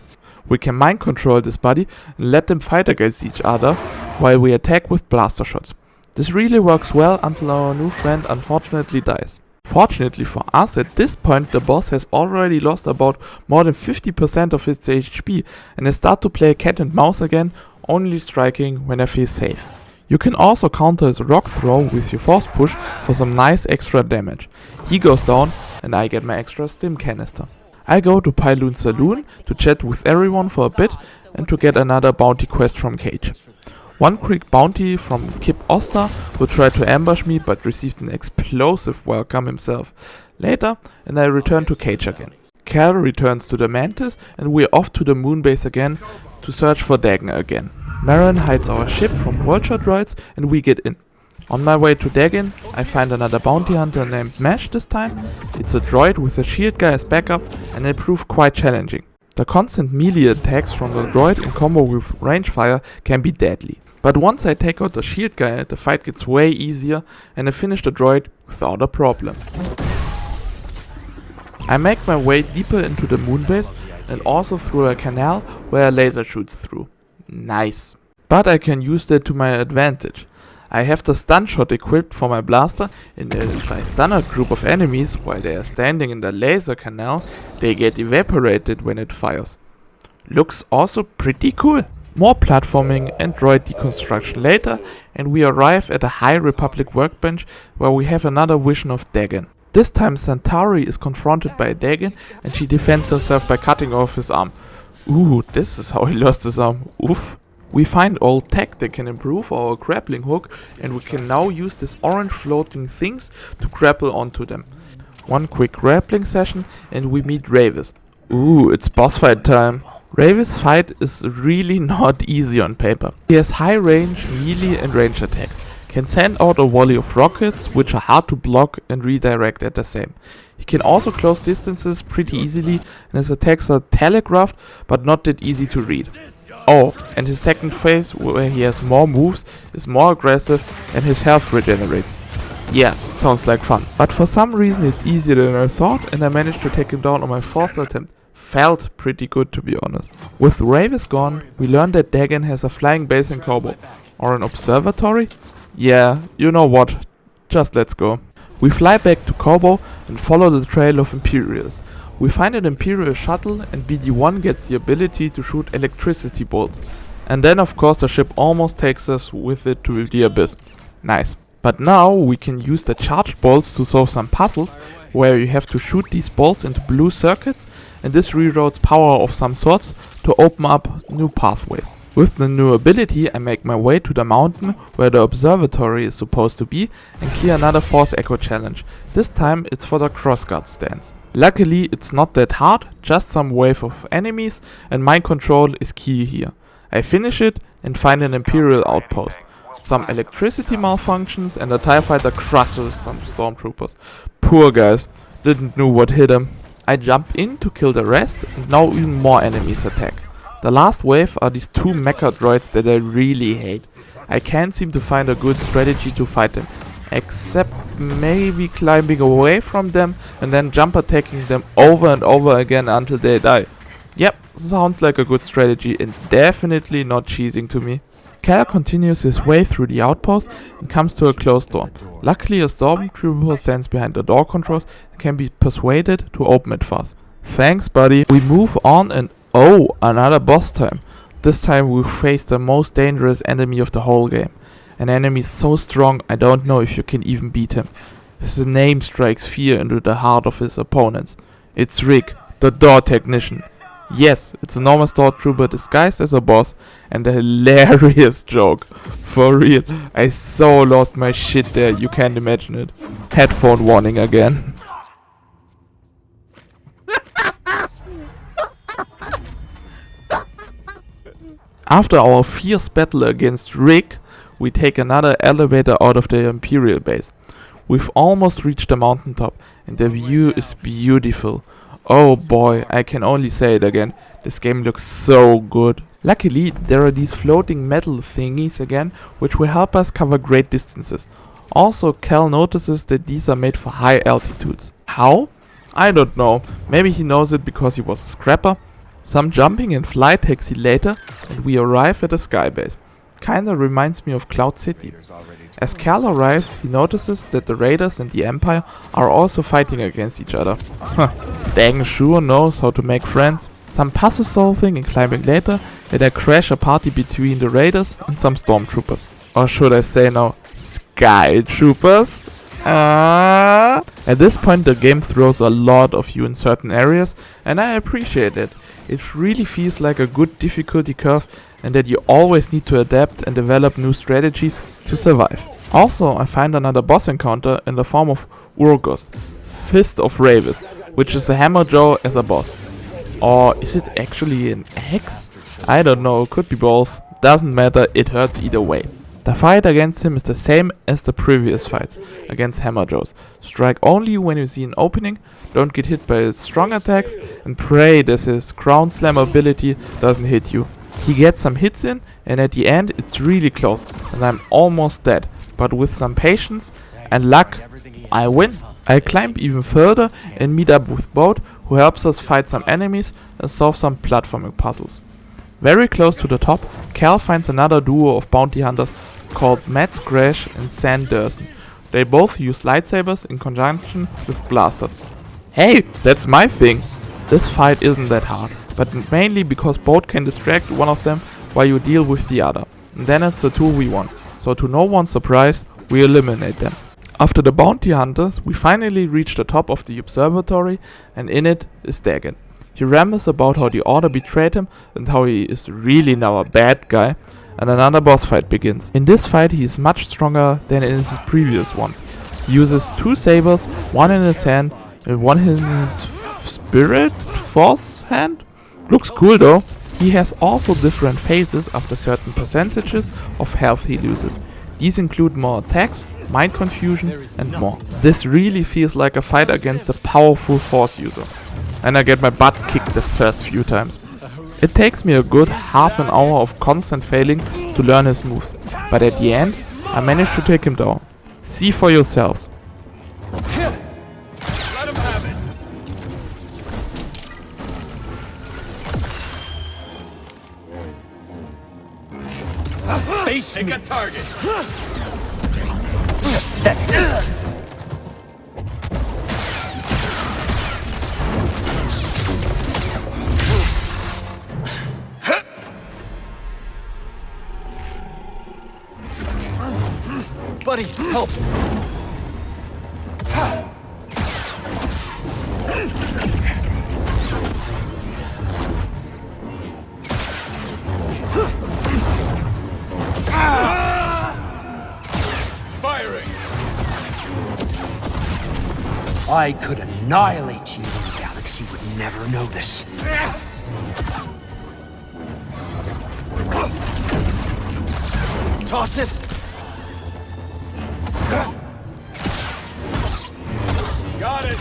We can mind control this buddy and let them fight against each other while we attack with blaster shots. This really works well until our new friend unfortunately dies. Fortunately for us, at this point the boss has already lost about more than 50% of his HP and I start to play cat and mouse again, only striking when I feel safe. You can also counter his rock throw with your force push for some nice extra damage. He goes down and I get my extra stim canister. I go to Pyloon's saloon to chat with everyone for a bit and to get another bounty quest from Cage. One quick bounty from Kip Ostar, who tried to ambush me but received an explosive welcome himself. Later, and I return to Cage again. Cere returns to the Mantis and we're off to the moon base again to search for Dagan again. Meyen hides our ship from vulture droids and we get in. On my way to Dagan, I find another bounty hunter named Mesh this time. It's a droid with a shield guy as backup and they prove quite challenging. The constant melee attacks from the droid in combo with range fire can be deadly. But once I take out the shield guy, the fight gets way easier and I finish the droid without a problem. I make my way deeper into the moon base and also through a canal where a laser shoots through. Nice. But I can use that to my advantage. I have the stun shot equipped for my blaster, and if I stun a group of enemies while they are standing in the laser canal, they get evaporated when it fires. Looks also pretty cool. More platforming and droid deconstruction later, and we arrive at a High Republic workbench where we have another vision of Dagan. This time Centauri is confronted by Dagan and she defends herself by cutting off his arm. Ooh, this is how he lost his arm. Oof. We find old tech that can improve our grappling hook, and we can now use these orange floating things to grapple onto them. One quick grappling session and we meet Rayvis. Ooh, it's boss fight time. Rayvis' fight is really not easy on paper. He has high range, melee and range attacks. Can send out a volley of rockets, which are hard to block and redirect at the same. He can also close distances pretty easily, and his attacks are telegraphed but not that easy to read. Oh, and his second phase, where he has more moves, is more aggressive and his health regenerates. Yeah, sounds like fun. But for some reason it's easier than I thought, and I managed to take him down on my 4th attempt. Felt pretty good, to be honest. With Rayvis gone, we learned that Dagan has a flying base in Koboh. Or an observatory? Yeah, you know what. Just let's go. We fly back to Koboh and follow the trail of Imperials. We find an Imperial shuttle and BD-1 gets the ability to shoot electricity bolts. And then of course the ship almost takes us with it to the abyss. Nice. But now we can use the charged bolts to solve some puzzles where you have to shoot these bolts into blue circuits, and this reroutes power of some sorts to open up new pathways. With the new ability I make my way to the mountain where the observatory is supposed to be and clear another Force Echo challenge. This time it's for the crossguard stance. Luckily it's not that hard, just some wave of enemies, and mind control is key here. I finish it and find an Imperial outpost. Some electricity malfunctions and a TIE fighter crushes some stormtroopers. Poor guys, didn't know what hit them. I jump in to kill the rest and now even more enemies attack. The last wave are these 2 mecha droids that I really hate. I can't seem to find a good strategy to fight them, except maybe climbing away from them and then jump attacking them over and over again until they die. Yep, sounds like a good strategy and definitely not cheesing to me. Cal continues his way through the outpost and comes to a closed door. Luckily a stormtrooper stands behind the door controls and can be persuaded to open it fast. Thanks buddy. We move on and oh, another boss time. This time we face the most dangerous enemy of the whole game. An enemy so strong I don't know if you can even beat him. His name strikes fear into the heart of his opponents. It's Rick, the door technician. Yes, it's a normal stormtrooper disguised as a boss, and a hilarious joke. For real, I so lost my shit there, you can't imagine it. Headphone warning again. After our fierce battle against Rick, we take another elevator out of the Imperial base. We've almost reached the mountaintop, and the view is beautiful. Oh boy, I can only say it again, this game looks so good. Luckily, there are these floating metal thingies again, which will help us cover great distances. Also, Cal notices that these are made for high altitudes. How? I don't know, maybe he knows it because he was a scrapper. Some jumping and fly taxi later, and we arrive at a skybase. Kinda reminds me of Cloud City. As Cal arrives, he notices that the Raiders and the Empire are also fighting against each other. Dagan sure knows how to make friends. Some puzzle solving and climbing later, and I crash a party between the Raiders and some stormtroopers. Or should I say now, Sky Troopers? At this point the game throws a lot of you in certain areas, and I appreciate it. It really feels like a good difficulty curve, and that you always need to adapt and develop new strategies to survive. Also, I find another boss encounter in the form of Urgost, Fist of Rayvis, which is a Hammer Joe as a boss. Or is it actually an axe? I don't know, could be both. Doesn't matter, it hurts either way. The fight against him is the same as the previous fights against Hammer Joes. Strike only when you see an opening, don't get hit by his strong attacks, and pray that his ground slam ability doesn't hit you. He gets some hits in, and at the end it's really close, and I'm almost dead. But with some patience and luck, I win. I climb even further and meet up with Boat, who helps us fight some enemies and solve some platforming puzzles. Very close to the top, Cal finds another duo of bounty hunters called Matt Crash and San Durson. They both use lightsabers in conjunction with blasters. Hey, that's my thing! This fight isn't that hard, but mainly because Boat can distract one of them while you deal with the other. And then it's a 2v1, so to no one's surprise, we eliminate them. After the bounty hunters, we finally reach the top of the observatory, and in it is Dagan. He rambles about how the Order betrayed him and how he is really now a bad guy, and another boss fight begins. In this fight he is much stronger than in his previous ones. He uses 2 sabers, one in his hand and one in his spirit force hand. Looks cool though. He has also different phases after certain percentages of health he loses. These include more attacks, mind confusion and more. This really feels like a fight against a powerful force user. And I get my butt kicked the first few times. It takes me a good half an hour of constant failing to learn his moves, but at the end I managed to take him down. See for yourselves. Let him have it. Face me. Pick a target. Buddy, help! Firing! I could annihilate you, and the galaxy would never notice. Toss it! Got it!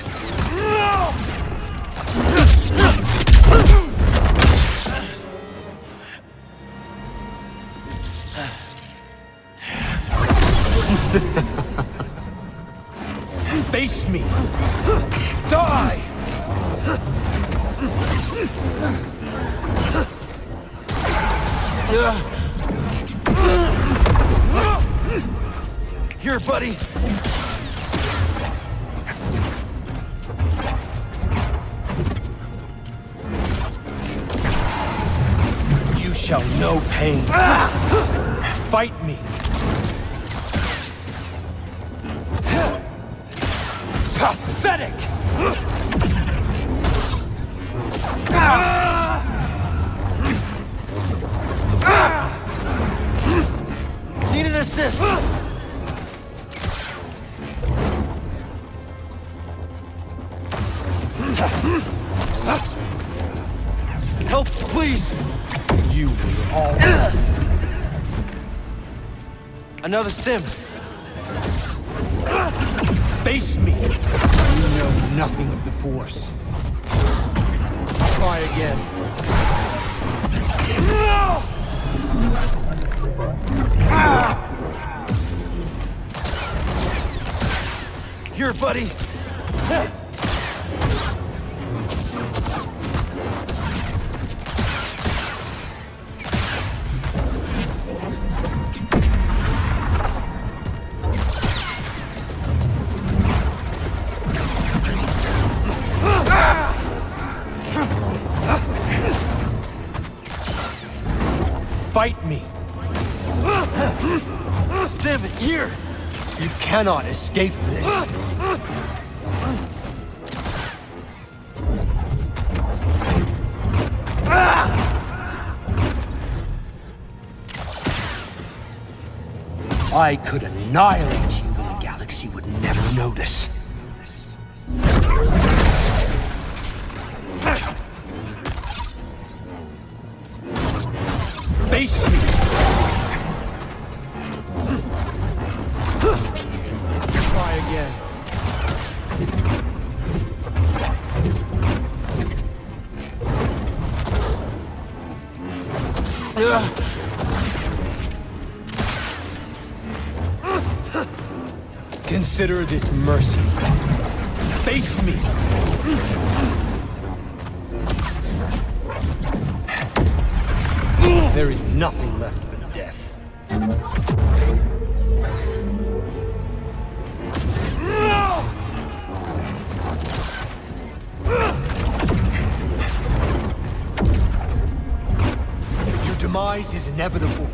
Face me! Die! Here, buddy! You shall know pain. Fight me! Pathetic! Need an assist! Help, please! You will always be. Another stim! Face me! You know nothing of the Force. Try again. Here, buddy! Fight me! Damn it, here! You cannot escape this. I could annihilate you and the galaxy would never notice. Face me! Try again. Consider this mercy. Face me! There is nothing left but death. Your demise is inevitable.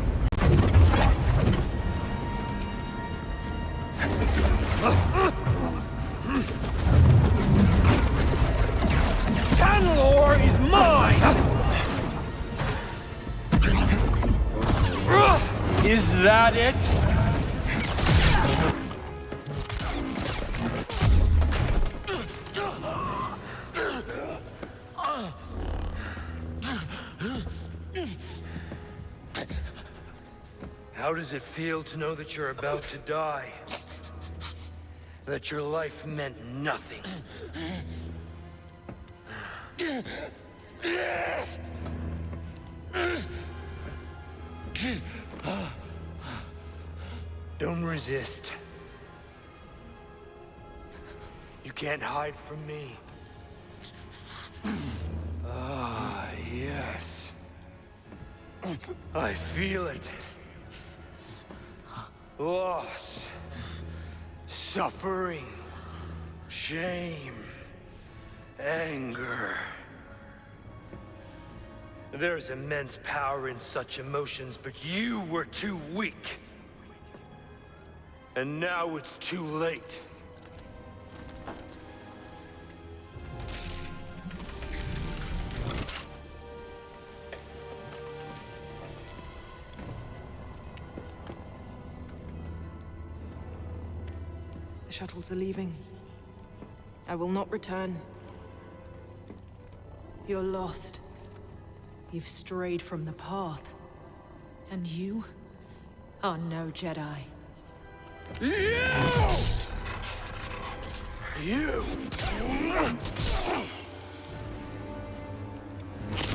Tanalor is mine! Is that it? How does it feel to know that you're about to die? That your life meant nothing? Don't resist. You can't hide from me. Ah, yes. I feel it. Loss. Suffering. Shame. Anger. There's immense power in such emotions, but you were too weak. And now it's too late. The shuttles are leaving. I will not return. You're lost. You've strayed from the path. And you are no Jedi.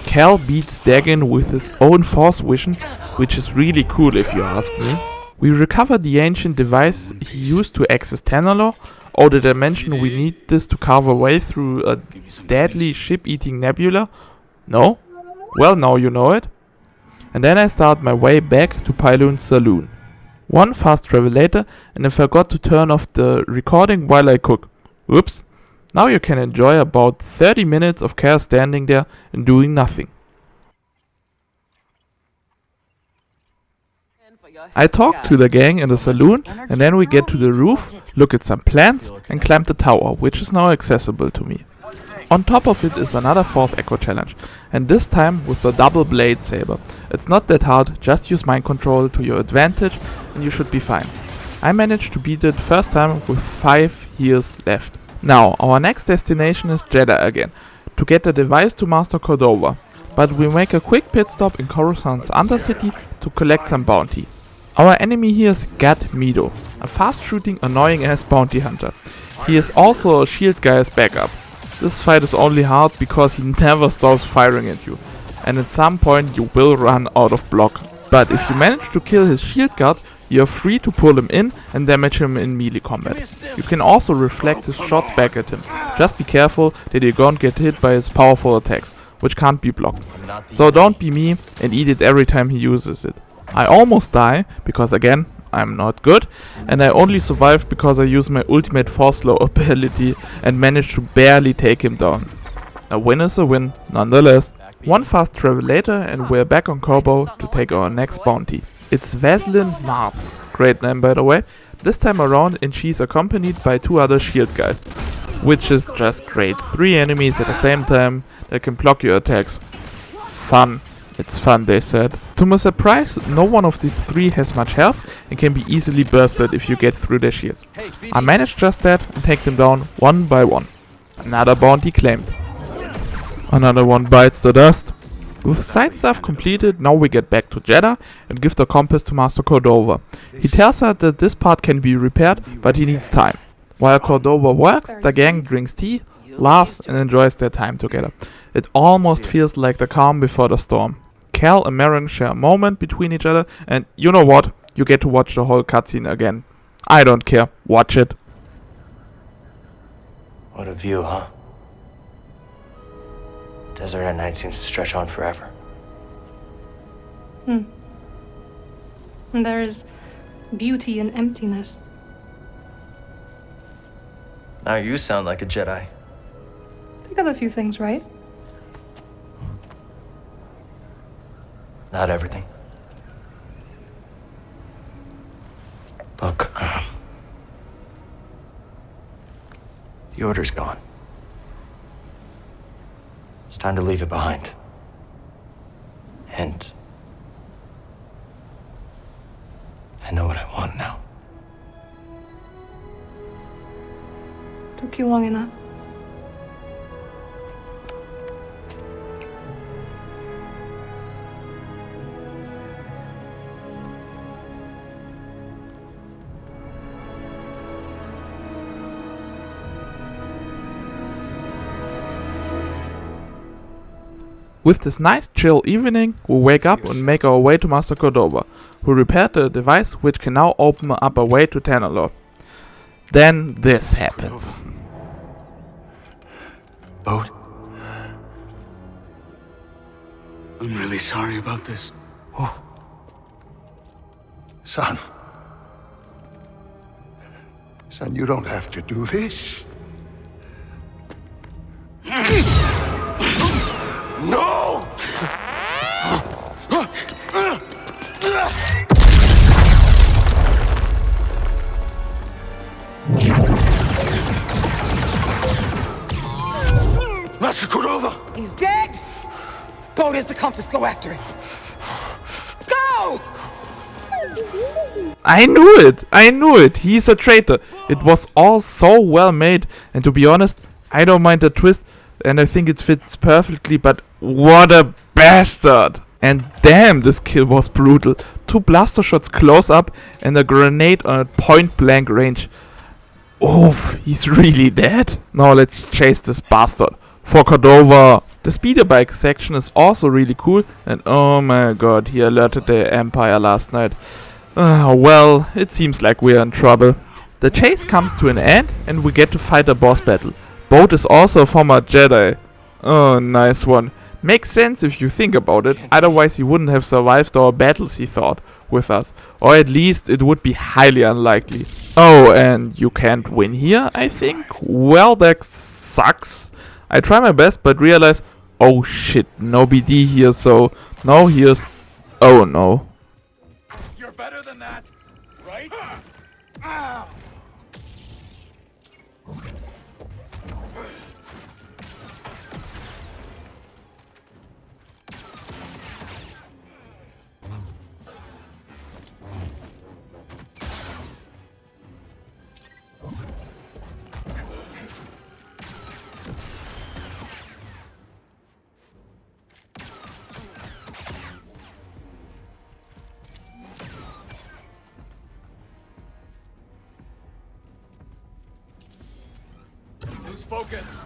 Cal beats Dagan with his own Force vision, which is really cool if you ask me. We recover the ancient device he used to access Tanalor. Oh, did I mention we need this to carve our way through a deadly ship-eating nebula? No? Well, now you know it. And then I start my way back to Pyloon's saloon. One fast travel later, and I forgot to turn off the recording while I cook. Whoops. Now you can enjoy about 30 minutes of Cere standing there and doing nothing. I talk to the gang in the saloon, and then we get to the roof, look at some plants, and climb the tower, which is now accessible to me. On top of it is another Force Echo challenge, and this time with the double blade saber. It's not that hard, just use mind control to your advantage and you should be fine. I managed to beat it first time with 5 years left. Now, our next destination is Jedha again, to get the device to master Cordova. But we make a quick pit stop in Coruscant's Undercity to collect some bounty. Our enemy here is Gatt Medo, a fast shooting annoying ass bounty hunter. He is also a shield guy's backup. This fight is only hard because he never stops firing at you, and at some point you will run out of block. But if you manage to kill his shield guard, you are free to pull him in and damage him in melee combat. You can also reflect his shots back at him. Just be careful that you don't get hit by his powerful attacks, which can't be blocked. So don't be me and eat it every time he uses it. I almost die, because again, I'm not good, and I only survived because I used my ultimate force slow ability and managed to barely take him down. A win is a win, nonetheless. One fast travel later and we're back on Koboh to take our next bounty. It's Vaslyn Martz, great name by the way, this time around, and she's accompanied by 2 other shield guys, which is just great. 3 enemies at the same time that can block your attacks. Fun. It's fun, they said. To my surprise, no one of these 3 has much health and can be easily bursted if you get through their shields. I managed just that and take them down one by one. Another bounty claimed. Another one bites the dust. With side stuff completed, now we get back to Jedha and give the compass to Master Cordova. He tells her that this part can be repaired, but he needs time. While Cordova works, the gang drinks tea, laughs and enjoys their time together. It almost feels like the calm before the storm. Cal and Meyen share a moment between each other, and you know what? You get to watch the whole cutscene again. I don't care. Watch it. What a view, huh? Desert at night seems to stretch on forever. And there's beauty in emptiness. Now you sound like a Jedi. They got a few things right. Not everything. Look, the Order's gone. It's time to leave it behind. And I know what I want now. Took you long enough. With this nice chill evening, we wake up and make our way to Master Koboh, who repaired the device which can now open up a way to Tanalorr. Then this happens. Boat? I'm really sorry about this. Oh. Son. Son, you don't have to do this. No! Master Koboh! He's dead! Boat is the compass, go after it. Go! I knew it! He's a traitor! It was all so well made, and to be honest, I don't mind the twist, and I think it fits perfectly, but what a bastard! And damn, this kill was brutal. 2 blaster shots close up and a grenade on a point blank range. Oof, he's really dead. Now let's chase this bastard. For Koboh. The speeder bike section is also really cool, and oh my god, he alerted the Empire last night. Well, it seems like we're in trouble. The chase comes to an end and we get to fight a boss battle. Boat is also a former Jedi. Oh, nice one. Makes sense if you think about it, otherwise he wouldn't have survived our battles, he thought, with us. Or at least it would be highly unlikely. Oh, and you can't win here, I think? Well, that sucks. I try my best, but realize, oh shit, no BD here, so now here's... Oh no. You're better than that, right? Lose focus.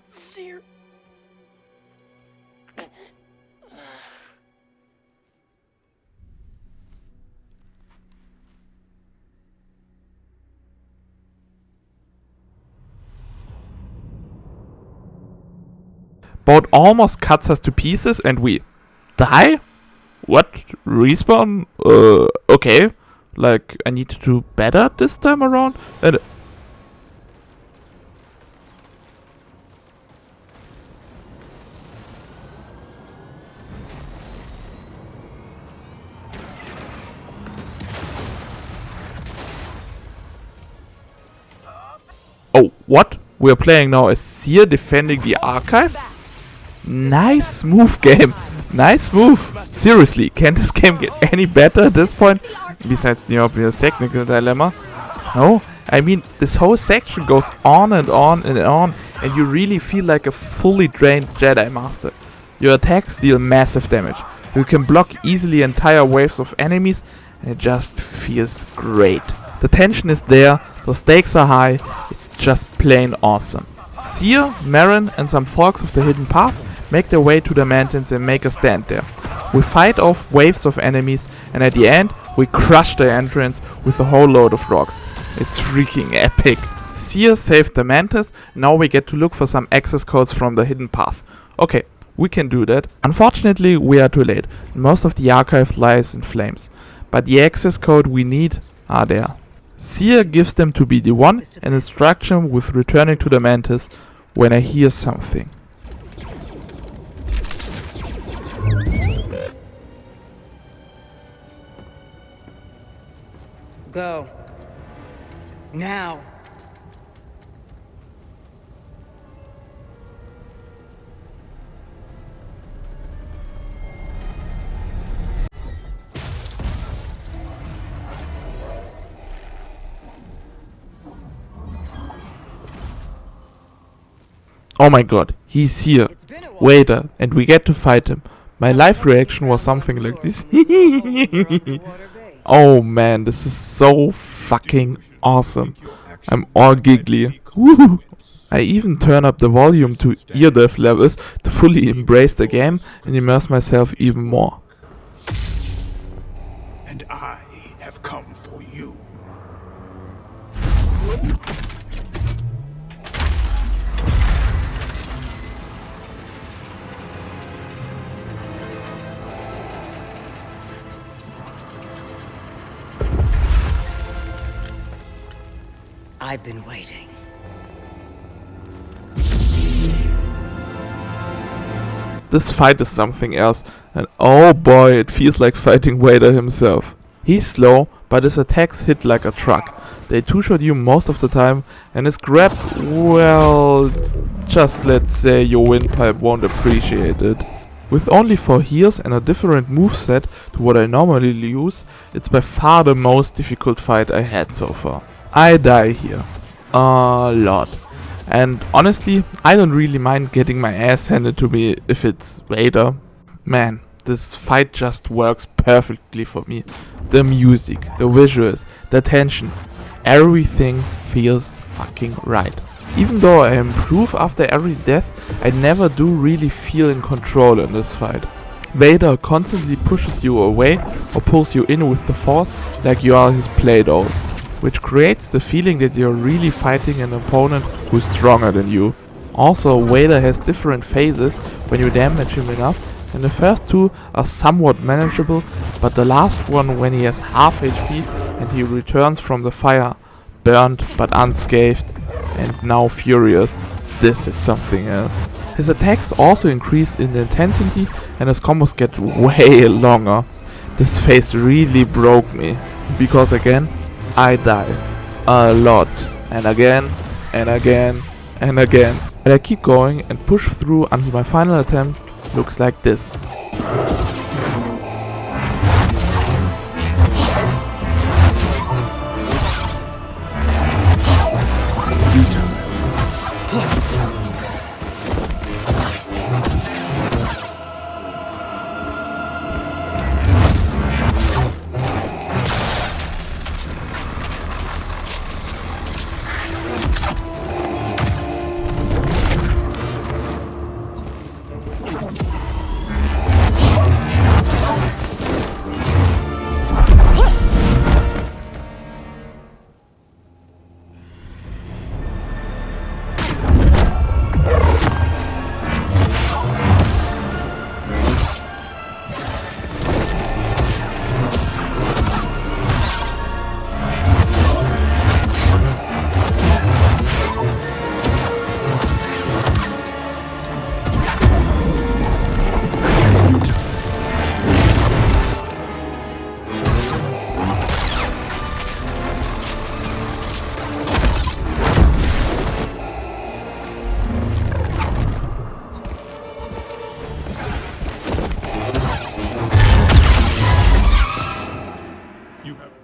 Cere. Boat almost cuts us to pieces and we die? What? Respawn? Okay. Like, I need to do better this time around? And What? We're playing now as Cere defending the archive? Nice move, game. Nice move. Seriously, can this game get any better at this point? Besides the obvious technical dilemma. No? I mean, this whole section goes on and on and on, and you really feel like a fully drained Jedi Master. Your attacks deal massive damage. You can block easily entire waves of enemies, and it just feels great. The tension is there, the stakes are high, it's just plain awesome. Cere, Meyen and some folks of the Hidden Path make their way to the mountains and make a stand there. We fight off waves of enemies, and at the end we crush the entrance with a whole load of rocks. It's freaking epic. Cere saved the mantis, now we get to look for some access codes from the Hidden Path. Okay, we can do that. Unfortunately we are too late, most of the archive lies in flames. But the access code we need are there. Cere gives them to BD1 and instructs him with returning to the mantis when I hear something. Go. Now. Oh my god, he's here. Vader, and we get to fight him. My live reaction was something like this. Oh man, this is so fucking awesome. I'm all giggly. Woo! I even turn up the volume to ear deaf levels to fully embrace the game and immerse myself even more. And I have come for you. I've been waiting. This fight is something else, and oh boy, it feels like fighting Vader himself. He's slow, but his attacks hit like a truck. They two-shot you most of the time, and his grab, well, just let's say your windpipe won't appreciate it. With only 4 heals and a different moveset to what I normally use, it's by far the most difficult fight I had so far. I die here. A lot. And honestly, I don't really mind getting my ass handed to me if it's Vader. Man, this fight just works perfectly for me. The music, the visuals, the tension, everything feels fucking right. Even though I improve after every death, I never do really feel in control in this fight. Vader constantly pushes you away or pulls you in with the force like you are his Play-Doh, which creates the feeling that you're really fighting an opponent who's stronger than you. Also, Vader has different phases when you damage him enough, and the first 2 are somewhat manageable, but the last one when he has half HP and he returns from the fire, burned but unscathed and now furious, this is something else. His attacks also increase in intensity and his combos get way longer. This phase really broke me, because again, I die a lot, and again, and again, and again. But I keep going and push through until my final attempt looks like this. You have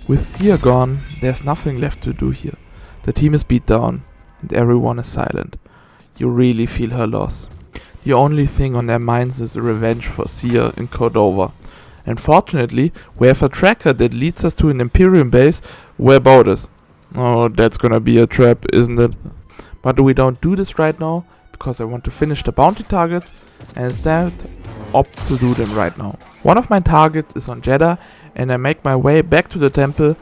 With Cere gone, there's nothing left to do here. The team is beat down, and everyone is silent. You really feel her loss. The only thing on their minds is revenge for Cere in Koboh. And fortunately, we have a tracker that leads us to an Imperium base where Boat is. Oh, that's gonna be a trap, isn't it? But we don't do this right now, because I want to finish the bounty targets, and instead opt to do them right now. One of my targets is on Jedha, and I make my way back to the temple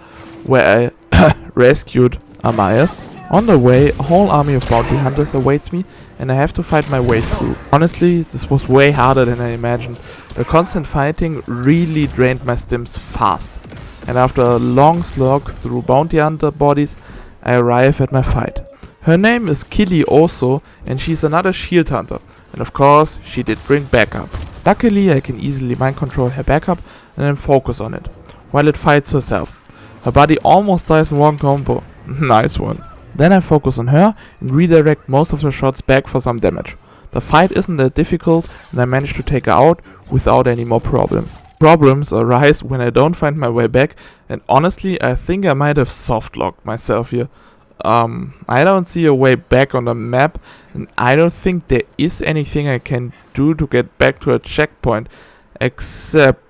where I rescued Armias. On the way, a whole army of bounty hunters awaits me, and I have to fight my way through. Honestly, this was way harder than I imagined. The constant fighting really drained my stims fast. And after a long slog through bounty hunter bodies, I arrive at my fight. Her name is Kili Oso, and she's another shield hunter. And of course, she did bring backup. Luckily, I can easily mind control her backup and then focus on it, while it fights herself. Her body almost dies in one combo. Nice one. Then I focus on her and redirect most of the shots back for some damage. The fight isn't that difficult, and I manage to take her out without any more problems. Problems arise when I don't find my way back, and honestly, I think I might have soft-locked myself here. I don't see a way back on the map, and I don't think there is anything I can do to get back to a checkpoint, except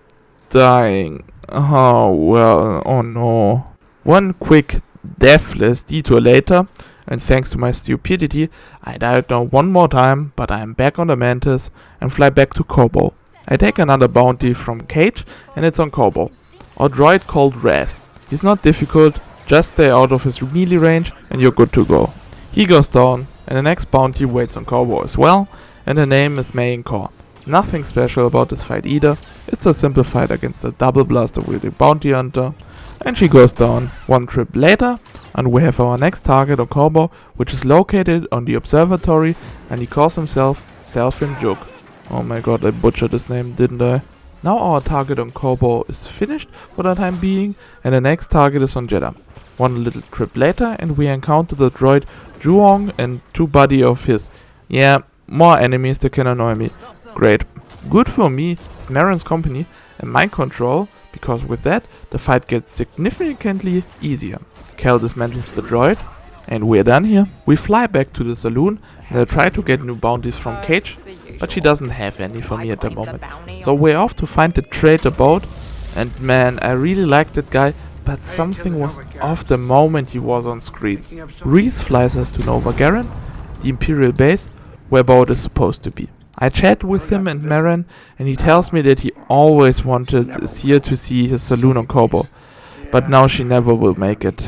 dying. Oh, well, oh no. One quick, deathless detour later, and thanks to my stupidity, I died now one more time, but I am back on the Mantis and fly back to Koboh. I take another bounty from Cage, and it's on Koboh. A droid called Raz. He's not difficult, just stay out of his melee range and you're good to go. He goes down, and the next bounty waits on Koboh as well, and the name is Meyen Corr. Nothing special about this fight either, it's a simple fight against a double blaster wielding bounty hunter, and she goes down. One trip later, and we have our next target on Koboh, which is located on the Observatory, and he calls himself Selfin Jook. Oh my god, I butchered his name, didn't I? Now our target on Koboh is finished for the time being, and the next target is on Jedha. One little trip later, and we encounter the droid Juong and two buddy of his. Yeah, more enemies that can annoy me. Great. Good for me, it's Meerin's company and mind control, because with that, the fight gets significantly easier. Cal dismantles the droid, and we're done here. We fly back to the saloon, and I try to get new bounties from Cage, but she doesn't have any for me at the moment. So we're off to find the traitor boat, and man, I really like that guy, but something was off the moment he was on screen. Greeze flies us to Nova Garen, the Imperial base, where boat is supposed to be. I chat with him and Meerin, and he tells me that he always wanted Cere to see his saloon on Koboh, but now she never will make it.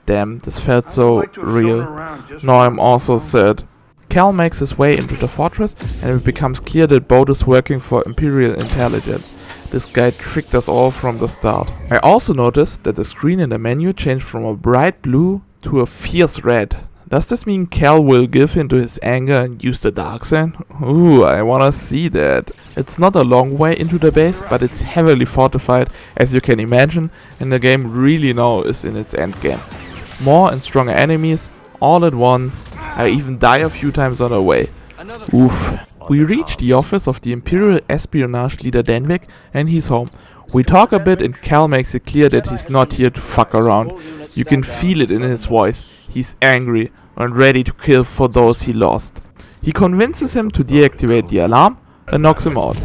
Damn, this felt so real. Now I'm also sad. Cal makes his way into the fortress, and it becomes clear that Boat is working for Imperial intelligence. This guy tricked us all from the start. I also noticed that the screen in the menu changed from a bright blue to a fierce red. Does this mean Cal will give in to his anger and use the dark side? Ooh, I wanna see that. It's not a long way into the base, but it's heavily fortified, as you can imagine, and the game really now is in its endgame. More and stronger enemies, all at once. I even die a few times on the way. Oof. We reach the office of the Imperial espionage leader Denvik, and he's home. We talk a bit, and Cal makes it clear that he's not here to fuck around. You can feel it in his voice. He's angry and ready to kill for those he lost. He convinces him to deactivate the alarm and knocks him out.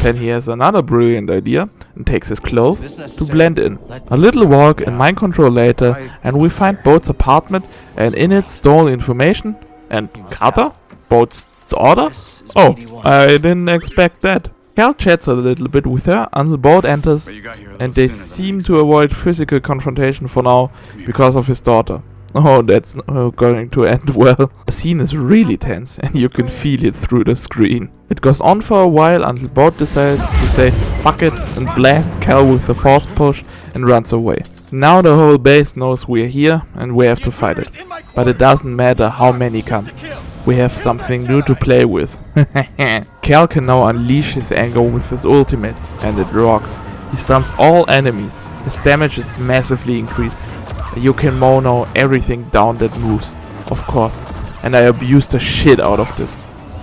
Then he has another brilliant idea and takes his clothes to blend in. A little walk and mind control later, and we find Boat's apartment, and in it stolen information and Carter, Boat's daughter? Oh, I didn't expect that. Cal chats a little bit with her until Boat enters, and they seem to avoid physical confrontation for now because of his daughter. Oh, that's going to end well. The scene is really tense, and you can feel it through the screen. It goes on for a while until Boat decides to say fuck it and blasts Cal with a force push and runs away. Now the whole base knows we're here and we have to fight it. But it doesn't matter how many come. We have something new to play with. Cal can now unleash his anger with his ultimate, and it rocks. He stuns all enemies. His damage is massively increased. You can mono everything down that moves, of course. And I abuse the shit out of this.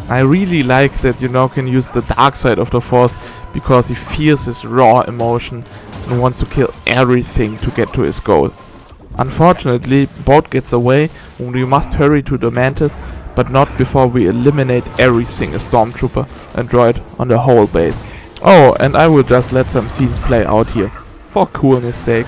I really like that you now can use the dark side of the force, because he feels his raw emotion and wants to kill everything to get to his goal. Unfortunately, Boat gets away and we must hurry to the Mantis, but not before we eliminate every single stormtrooper and droid on the whole base. Oh, and I will just let some scenes play out here, for coolness sake.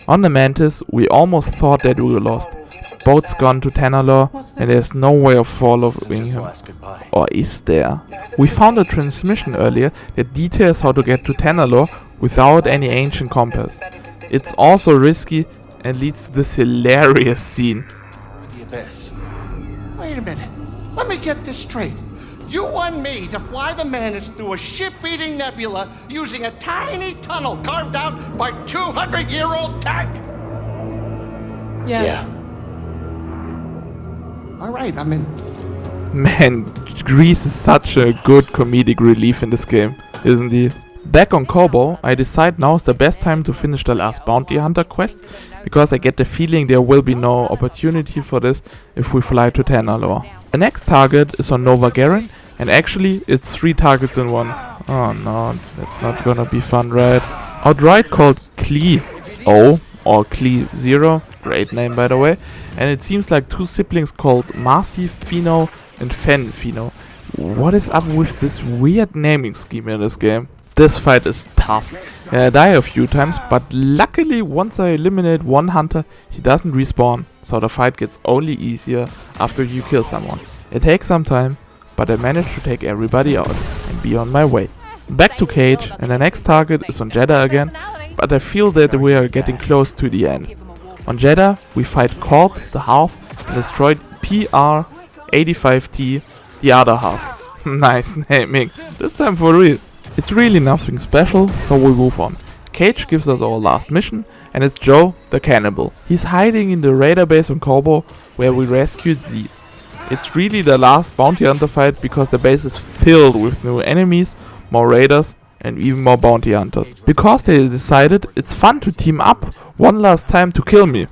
On the Mantis, we almost thought that we were lost. Boat's gone to Tanalorr, and there's no way of following him. Or is there? We found a transmission earlier that details how to get to Tanalorr without any ancient compass. It's also risky and leads to this hilarious scene. Wait a minute. Let me get this straight. You want me to fly the Menace through a ship-eating nebula using a tiny tunnel carved out by 200-year-old tech? Yes. All right, I'm in. Man, Greeze is such a good comedic relief in this game, isn't he? Back on Koboh, I decide now is the best time to finish the last bounty hunter quest, because I get the feeling there will be no opportunity for this if we fly to Tanalorr. The next target is on Nova Garen, and actually it's 3 targets in one. Oh no, that's not gonna be fun, right? Our droid called Kle-0 or Kle-0, great name by the way, and it seems like 2 siblings called Marcy Fino and Fen Fino. What is up with this weird naming scheme in this game? This fight is tough. I die a few times, but luckily once I eliminate one hunter, he doesn't respawn, so the fight gets only easier after you kill someone. It takes some time, but I managed to take everybody out and be on my way. Back to Cage, and the next target is on Jedha again, but I feel that we are getting close to the end. On Jedha, we fight Corr, the half, and destroyed PR-85T, the other half. Nice naming, this time for real. It's really nothing special, so we move on. Cage gives us our last mission, and it's Joe, the cannibal. He's hiding in the raider base on Koboh, where we rescued Zeik. It's really the last bounty hunter fight, because the base is filled with new enemies, more raiders, and even more bounty hunters. Because they decided it's fun to team up one last time to kill me.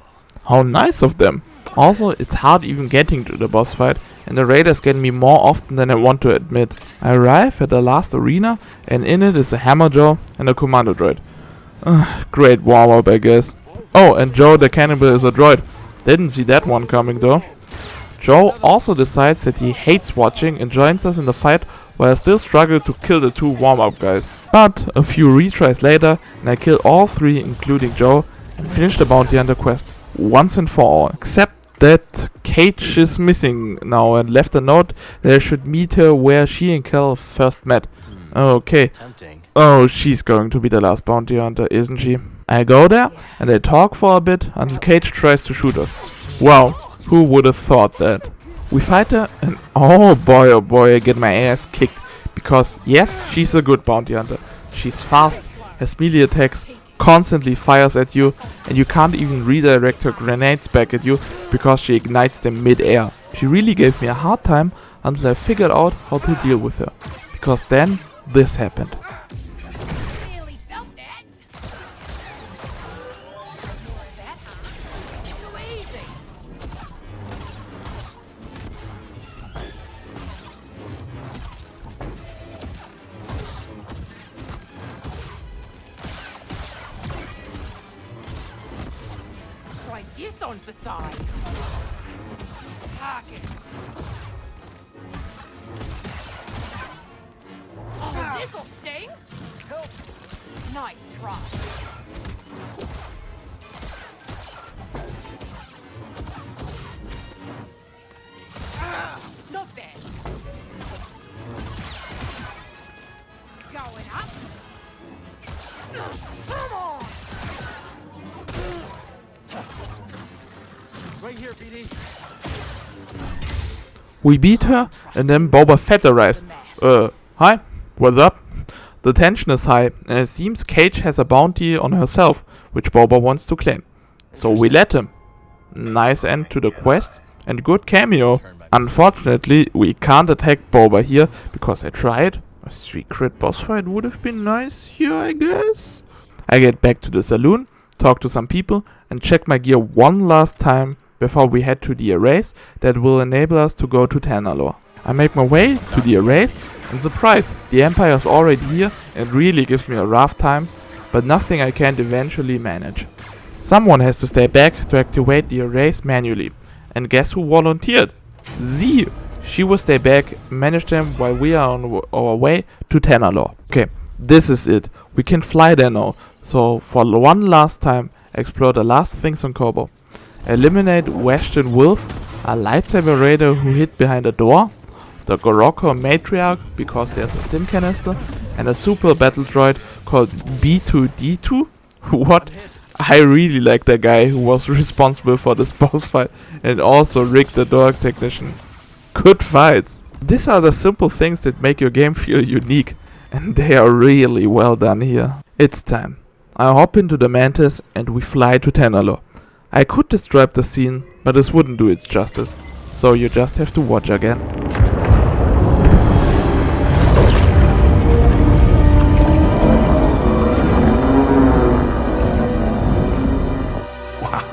How nice of them. Also, it's hard even getting to the boss fight, and the raiders get me more often than I want to admit. I arrive at the last arena, and in it is a Hammerjaw and a commando droid. Great warm-up, I guess. Oh, and Joe the cannibal is a droid. Didn't see that one coming though. Joe also decides that he hates watching and joins us in the fight, while I still struggle to kill the 2 warm-up guys. But a few retries later, and I kill all 3 including Joe, and finish the bounty hunter quest once and for all. Except that Cage is missing now and left a note that I should meet her where she and Kel first met. Okay. Tempting. Oh, she's going to be the last bounty hunter, isn't she? I go there and I talk for a bit until Cage tries to shoot us. Wow, who would have thought that? We fight her and oh boy, I get my ass kicked. Because yes, she's a good bounty hunter. She's fast, has melee attacks, constantly fires at you, and you can't even redirect her grenades back at you because she ignites them mid-air. She really gave me a hard time until I figured out how to deal with her. Because then, this happened. This on for size. Target. Oh, this'll sting. Nice try. Not bad. Going up. Come on. Right here, BD. We beat her, and then Boba Fett arrives. Hi? What's up? The tension is high, and it seems Cage has a bounty on herself, which Boba wants to claim. So we let him. Nice end to the quest, and good cameo. Unfortunately, we can't attack Boba here, because I tried. A secret boss fight would have been nice here, I guess. I get back to the saloon, talk to some people, and check my gear one last time before we head to the erase that will enable us to go to Tanalorr. I make my way to the erase, and surprise, the Empire is already here and really gives me a rough time, but nothing I can't eventually manage. Someone has to stay back to activate the erase manually, and guess who volunteered? Zee! She will stay back, manage them while we are on our way to Tanalorr. Okay, this is it. We can fly there now, so for one last time, explore the last things on Koboh. Eliminate Western Wolf, a lightsaber raider who hid behind a door, the Goroko Matriarch because there's a stim canister, and a super battle droid called B2D2. What? I really like the guy who was responsible for this boss fight and also rigged the door technician. Good fights! These are the simple things that make your game feel unique, and they are really well done here. It's time. I hop into the Mantis and we fly to Tenalor. I could describe the scene, but this wouldn't do it justice, so you just have to watch again. Wow.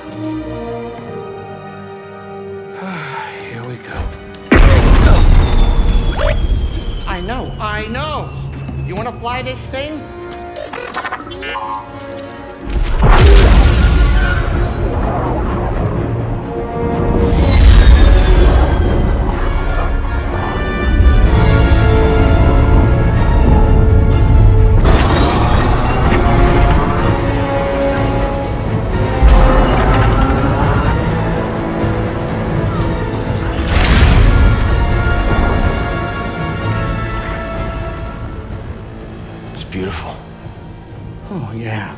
Here we go. I know. You want to fly this thing? Beautiful. Oh, yeah.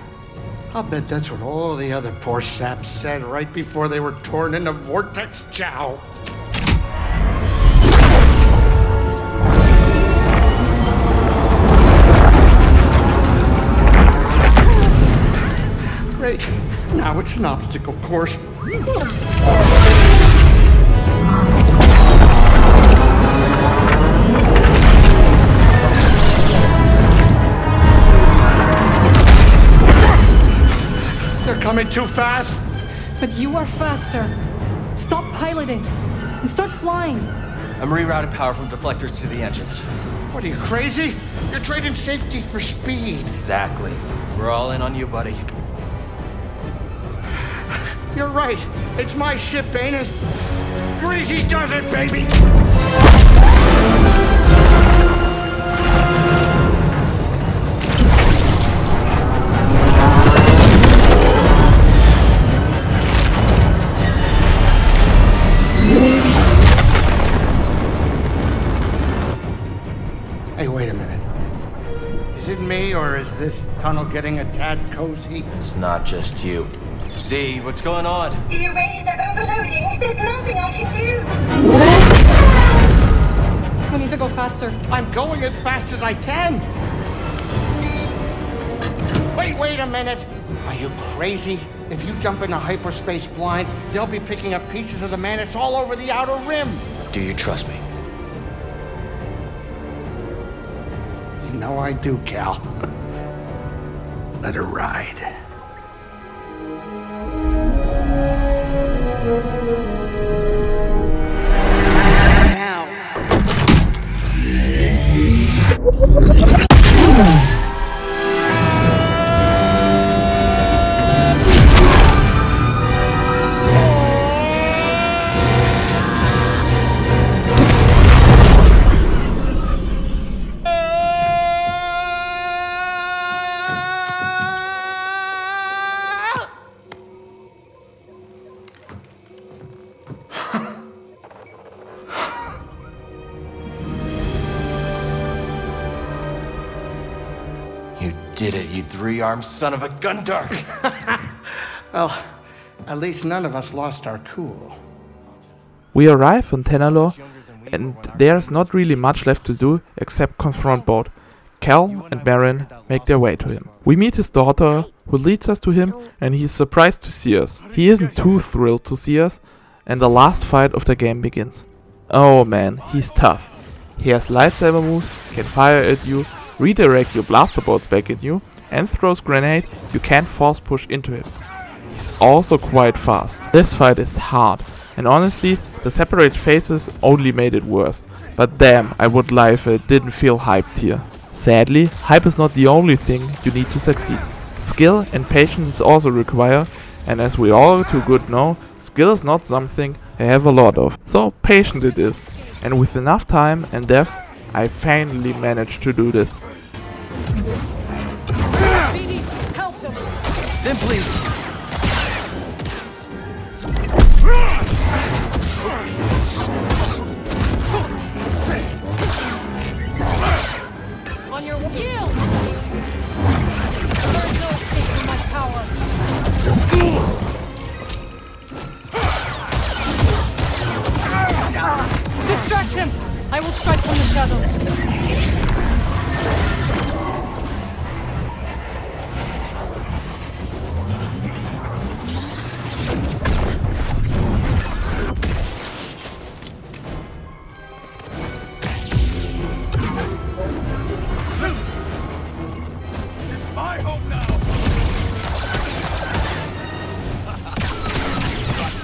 I'll bet that's what all the other poor saps said right before they were torn into Vortex Chow. Great. Now it's an obstacle course. Coming too fast? But you are faster. Stop piloting and start flying. I'm rerouting power from deflectors to the engines. What are you, crazy? You're trading safety for speed. Exactly. We're all in on you, buddy. You're right. It's my ship, ain't it? Greasy does it, baby! Hey, wait a minute. Is it me, or is this tunnel getting a tad cozy? It's not just you. Z, what's going on? The arrays are overloading. There's nothing I can do. We need to go faster. I'm going as fast as I can. Wait a minute. Are you crazy? If you jump into hyperspace blind, they'll be picking up pieces of the Mantis all over the outer rim. Do you trust me? You know I do, Cal. Let her ride. Now. You did it, you three-armed son of a gun dart! Well, at least none of us lost our cool. We arrive on Tenalor, and there's not really much left to do except confront both. Cal and Meerin make their way to him. We meet his daughter, who leads us to him, and he's surprised to see us. He isn't too thrilled to see us, and the last fight of the game begins. Oh man, he's tough. He has lightsaber moves, can fire at you, redirect your blaster bolts back at you, and throws grenade you can't force push into him. He's also quite fast. This fight is hard, and honestly, the separate phases only made it worse. But damn, I would lie if it didn't feel hyped here. Sadly, hype is not the only thing you need to succeed. Skill and patience is also required, and as we all too good know, skill is not something I have a lot of. So patient it is, and with enough time and deaths, I finally managed to do this. Help him! Then please! On your yield! There's no escape from my power. Distract him! I will strike my home now!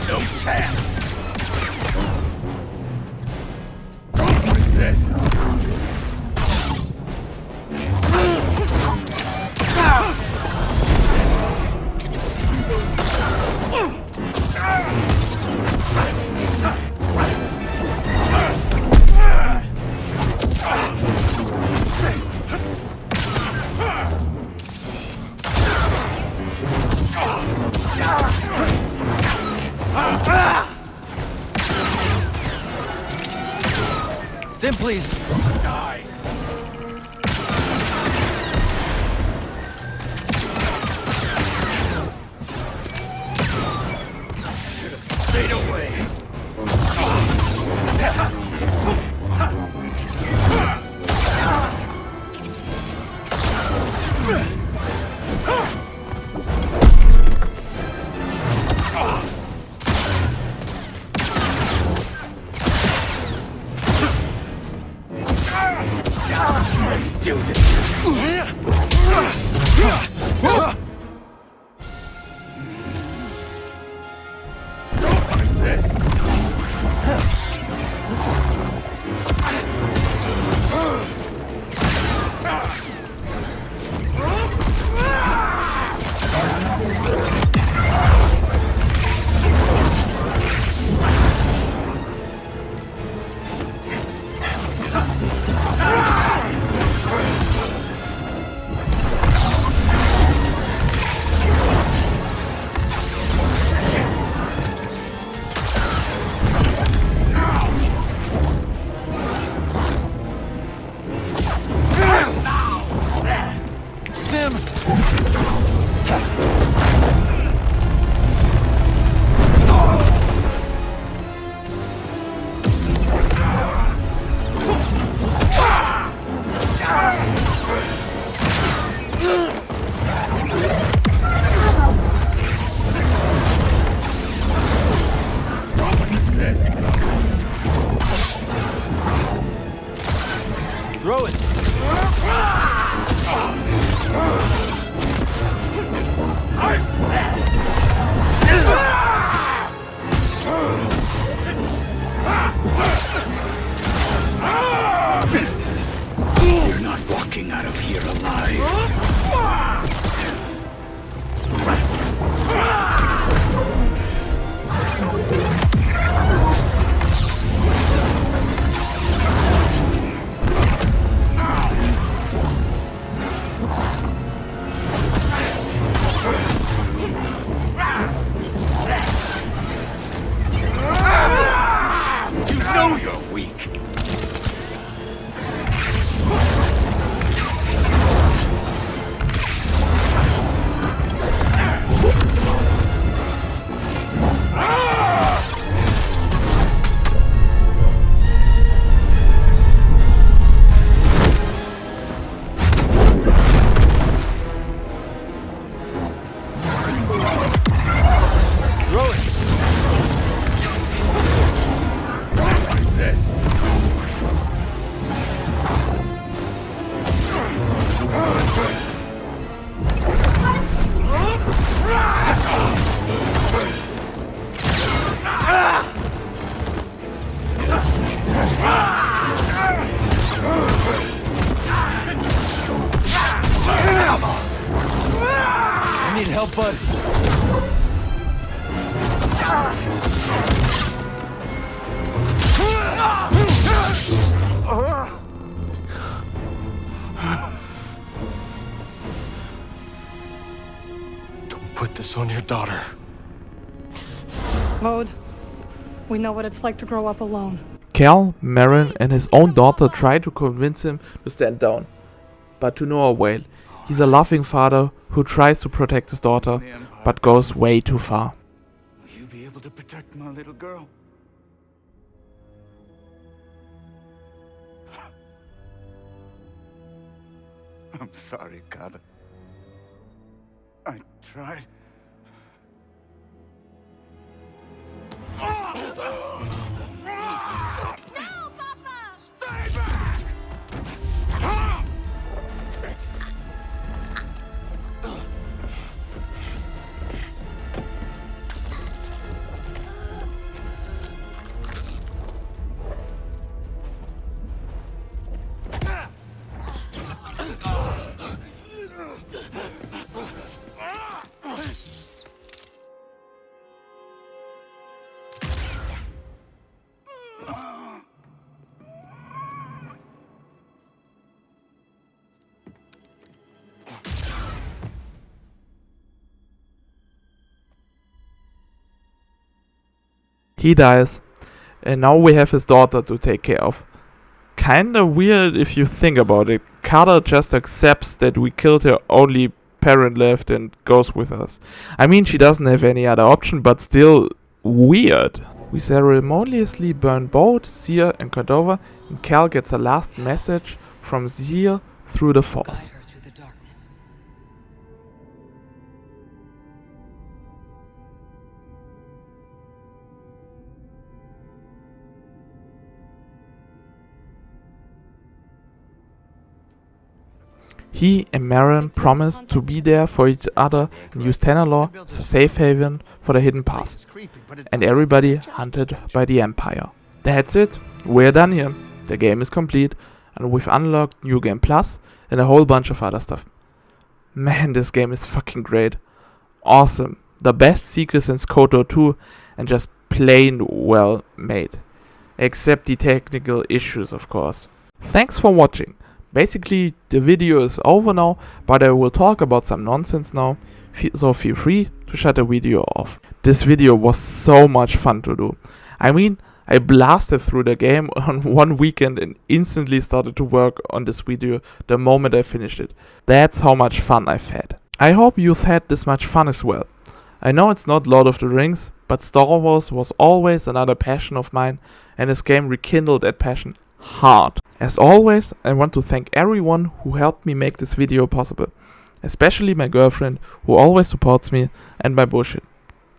No chance! Don't resist! Stim, please. Die. Should have stayed away. Let's do this. Don't resist. Throw it! You're not walking out of here alive. You know you're weak. I need help, bud. Don't put this on your daughter. Vode, we know what it's like to grow up alone. Cal, Meyen, and his own daughter try to convince him to stand down, but to no avail. He's a loving father who tries to protect his daughter, but goes way too far. Will you be able to protect my little girl? I'm sorry, Gatt. I tried. No, Papa! Stay back! He dies, and now we have his daughter to take care of. Kinda weird if you think about it. Carter just accepts that we killed her only parent left and goes with us. I mean, she doesn't have any other option, but still weird. We ceremoniously burn both Cere and Cordova, and Cal gets a last message from Cere through the Force. Guide her through the darkness. He and Meyen promise to be there for each other and use Tenalore as a safe haven for the hidden path, and everybody hunted by the Empire. That's it, we're done here. The game is complete, and we've unlocked New Game Plus and a whole bunch of other stuff. Man, this game is fucking great. Awesome. The best sequel since KOTOR 2, and just plain well made. Except the technical issues, of course. Thanks for watching. Basically, the video is over now, but I will talk about some nonsense now, so feel free to shut the video off. This video was so much fun to do. I mean, I blasted through the game on one weekend and instantly started to work on this video the moment I finished it. That's how much fun I've had. I hope you've had this much fun as well. I know it's not Lord of the Rings, but Star Wars was always another passion of mine, and this game rekindled that passion hard. As always, I want to thank everyone who helped me make this video possible, especially my girlfriend who always supports me and my bullshit.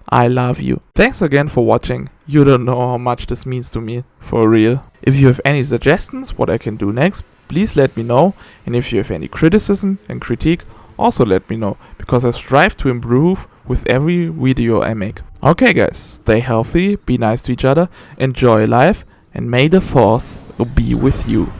I love you. Thanks again for watching. You don't know how much this means to me, for real. If you have any suggestions what I can do next, please let me know, and if you have any criticism and critique, also let me know, because I strive to improve with every video I make. Okay guys, stay healthy, be nice to each other, enjoy life, and may the Force be with you.